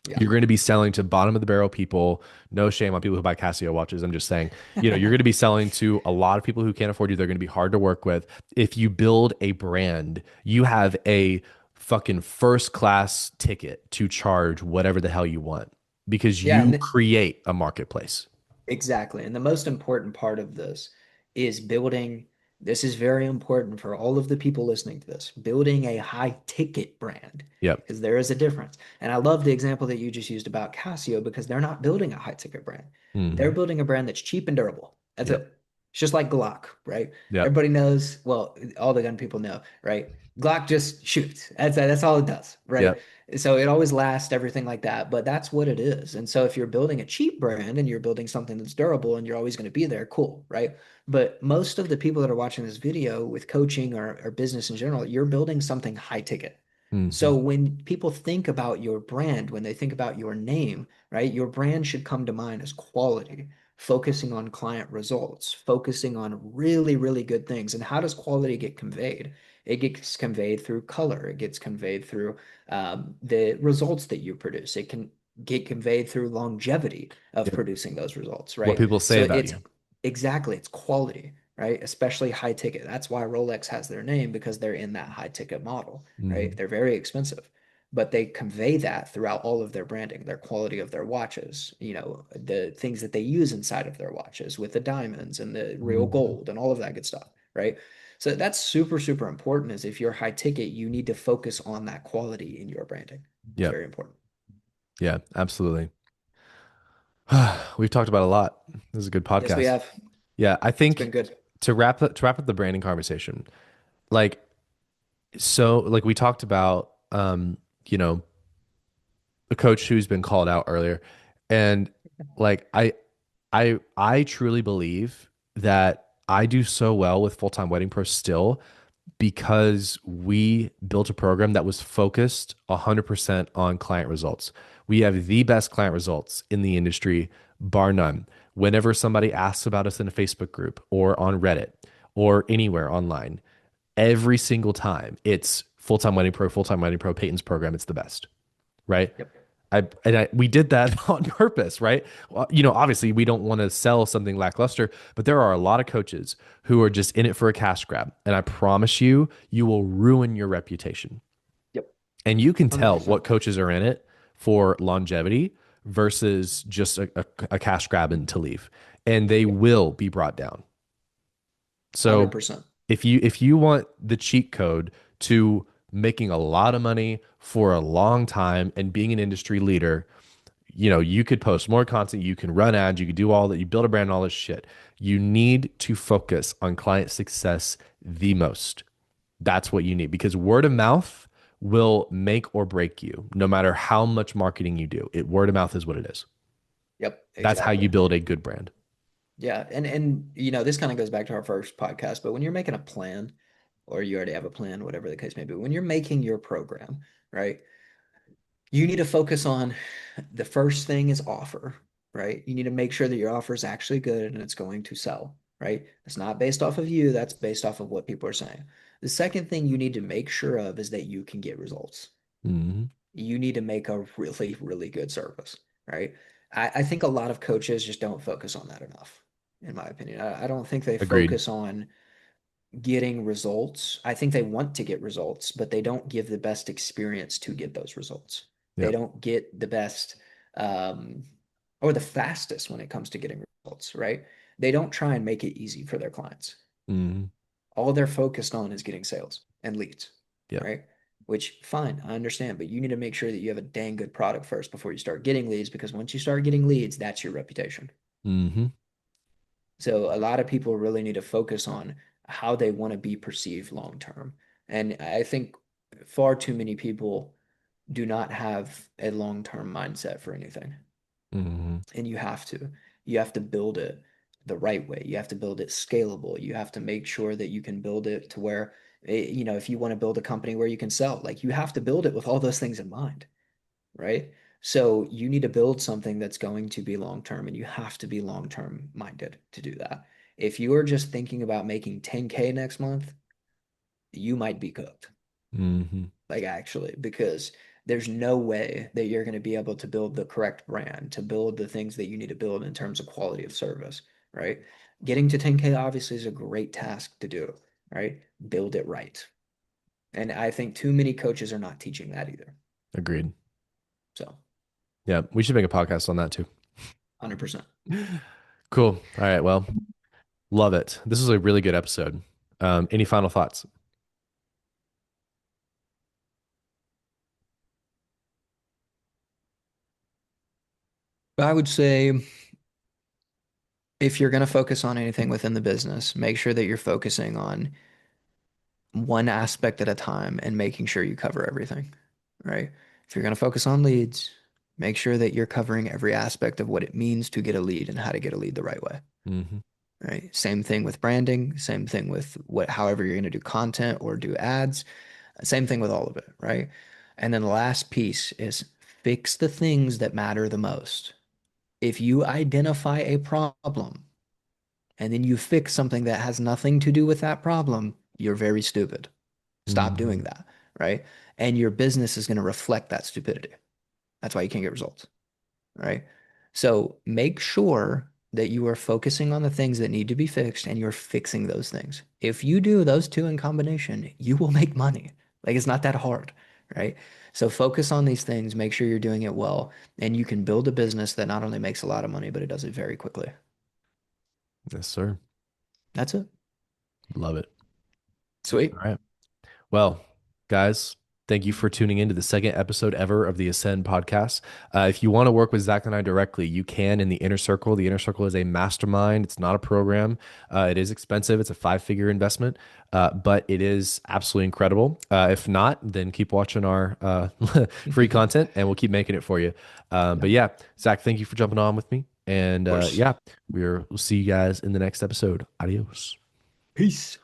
Yeah. You're going to be selling to bottom of the barrel people. No shame on people who buy Casio watches. I'm just saying, you're going to be selling to a lot of people who can't afford you. They're going to be hard to work with. If you build a brand, you have a fucking first class ticket to charge whatever the hell you want because Yeah. you And create a marketplace. exactly. And the most important part of this is building, this is very important for all of the people listening to this, building a high ticket brand, Yep. because there is a difference. And I love the example that you just used about Casio because they're not building a high ticket brand. They're Hmm. building a brand that's cheap and durable. That's Yep. it. It's just like Glock, right? Yep. Everybody knows, well, all the gun people know, right? Glock just shoots. That's all it does, right? Yep. So it always lasts, everything like that. But that's what it is. And so if you're building a cheap brand and you're building something that's durable and you're always going to be there, cool, right? But most of the people that are watching this video with coaching or business in general, you're building something high ticket. Hmm. So when people think about your brand, when they think about your name, right, your brand should come to mind as quality, focusing on client results, focusing on really, really good things. And how does quality get conveyed? It gets conveyed through color. It gets conveyed through the results that you produce. It can get conveyed through longevity of Yep. producing those results, What right? people say So about it's you. exactly, it's quality, right? Especially high ticket. That's why Rolex has their name because they're in that high ticket model, right? Hmm. They're very expensive, but they convey that throughout all of their branding, their quality of their watches, the things that they use inside of their watches with the diamonds and the real Hmm. gold and all of that good stuff, right? So that's super, super important is if you're high ticket, you need to focus on that quality in your branding. It's Yep. very important. Yeah, absolutely. We've talked about a lot. This is a good Yes, we podcast. have. Yeah, I It's been think good. to wrap up the branding conversation, like like we talked about you know, a coach who's been called out earlier. And like I truly believe that I do so well with full-time wedding pro still because we built a program that was focused 100% on client results. We have the best client results in the industry, bar none. Whenever somebody asks about us in a Facebook group or on Reddit or anywhere online, every single time it's full-time wedding pro, Peyton's program, it's the best, right? Yep. We did that on purpose, right? Well, obviously we don't want to sell something lackluster, but there are a lot of coaches who are just in it for a cash grab, and I promise you, you will ruin your reputation. Yep. And you can tell 100%. what coaches are in it for longevity versus just a cash grab and to leave, and they Yep. will be brought down. So 100%. if you want the cheat code to making a lot of money for a long time and being an industry leader, you could post more content, you can run ads, you could do all that, you build a brand, all this shit. You need to focus on client success the most. That's what you need because word of mouth will make or break you no matter how much marketing you do. Word of mouth is what it is. Yep. That's how you Exactly. build a good brand. Yeah. And this kind of goes back to our first podcast, but when you're making a plan, or you already have a plan, whatever the case may be, when you're making your program, right? You need to focus on the first thing is offer, right? You need to make sure that your offer is actually good and it's going to sell, right? It's not based off of you, that's based off of what people are saying. The second thing you need to make sure of is that you can get results. Mhm. You need to make a really, really good service, right? I think a lot of coaches just don't focus on that enough, in my opinion. I don't think they Agreed. focus on getting results. I think they want to get results, but they don't give the best experience to get those results. They Yep. don't get the best um, or the fastest when it comes to getting results, right? They don't try and make it easy for their clients. Mhm. All they're focused on is getting sales and leads, Yep. right? Which, fine, I understand, but you need to make sure that you have a dang good product first before you start getting leads, because once you start getting leads, that's your reputation. Mhm. So a lot of people really need to focus on how they want to be perceived long term. And I think far too many people do not have a long term mindset for anything. Mhm. And you have to. You have to build it the right way. You have to build it scalable. You have to make sure that you can build it to where, if you want to build a company where you can sell, like you have to build it with all those things in mind, right? So you need to build something that's going to be long term, and you have to be long term minded to do that. If you are just thinking about making 10K next month, you might be cooked. Hmm. Like actually, because there's no way that you're going to be able to build the correct brand, to build the things that you need to build in terms of quality of service, right? Getting to 10K obviously is a great task to do, right? Build it right. And I think too many coaches are not teaching that either. Agreed. So, Yeah, we should make a podcast on that too. 100%. Cool. All right. Well, love it. This was a really good episode. Any final thoughts? I would say if you're going to focus on anything within the business, make sure that you're focusing on one aspect at a time and making sure you cover everything, right? If you're going to focus on leads, make sure that you're covering every aspect of what it means to get a lead and how to get a lead the right way, Hmm. right? Same thing with branding, same thing with however you're going to do content or do ads, same thing with all of it, right? And then the last piece is fix the things that matter the most. If you identify a problem and then you fix something that has nothing to do with that problem, you're very stupid. Stop doing Hmm. that, right? And your business is going to reflect that stupidity. That's why you can't get results, right? So make sure that you are focusing on the things that need to be fixed and you're fixing those things. If you do those two in combination, you will make money. Like it's not that hard, right? So focus on these things, make sure you're doing it well, and you can build a business that not only makes a lot of money, but it does it very quickly. Yes, sir. That's it. Love it. Sweet. All right. Well, guys, thank you for tuning in to the second episode ever of the Ascend podcast. If you want to work with Zach and I directly, you can in the Inner Circle. The Inner Circle is a mastermind. It's not a program. It is expensive. It's a five-figure investment, but it is absolutely incredible. If not, then keep watching our free content, and we'll keep making it for you. Yeah, But of yeah, Zach, thank you for jumping on with me. And course. yeah, we'll see you guys in the next episode. Adios. Peace.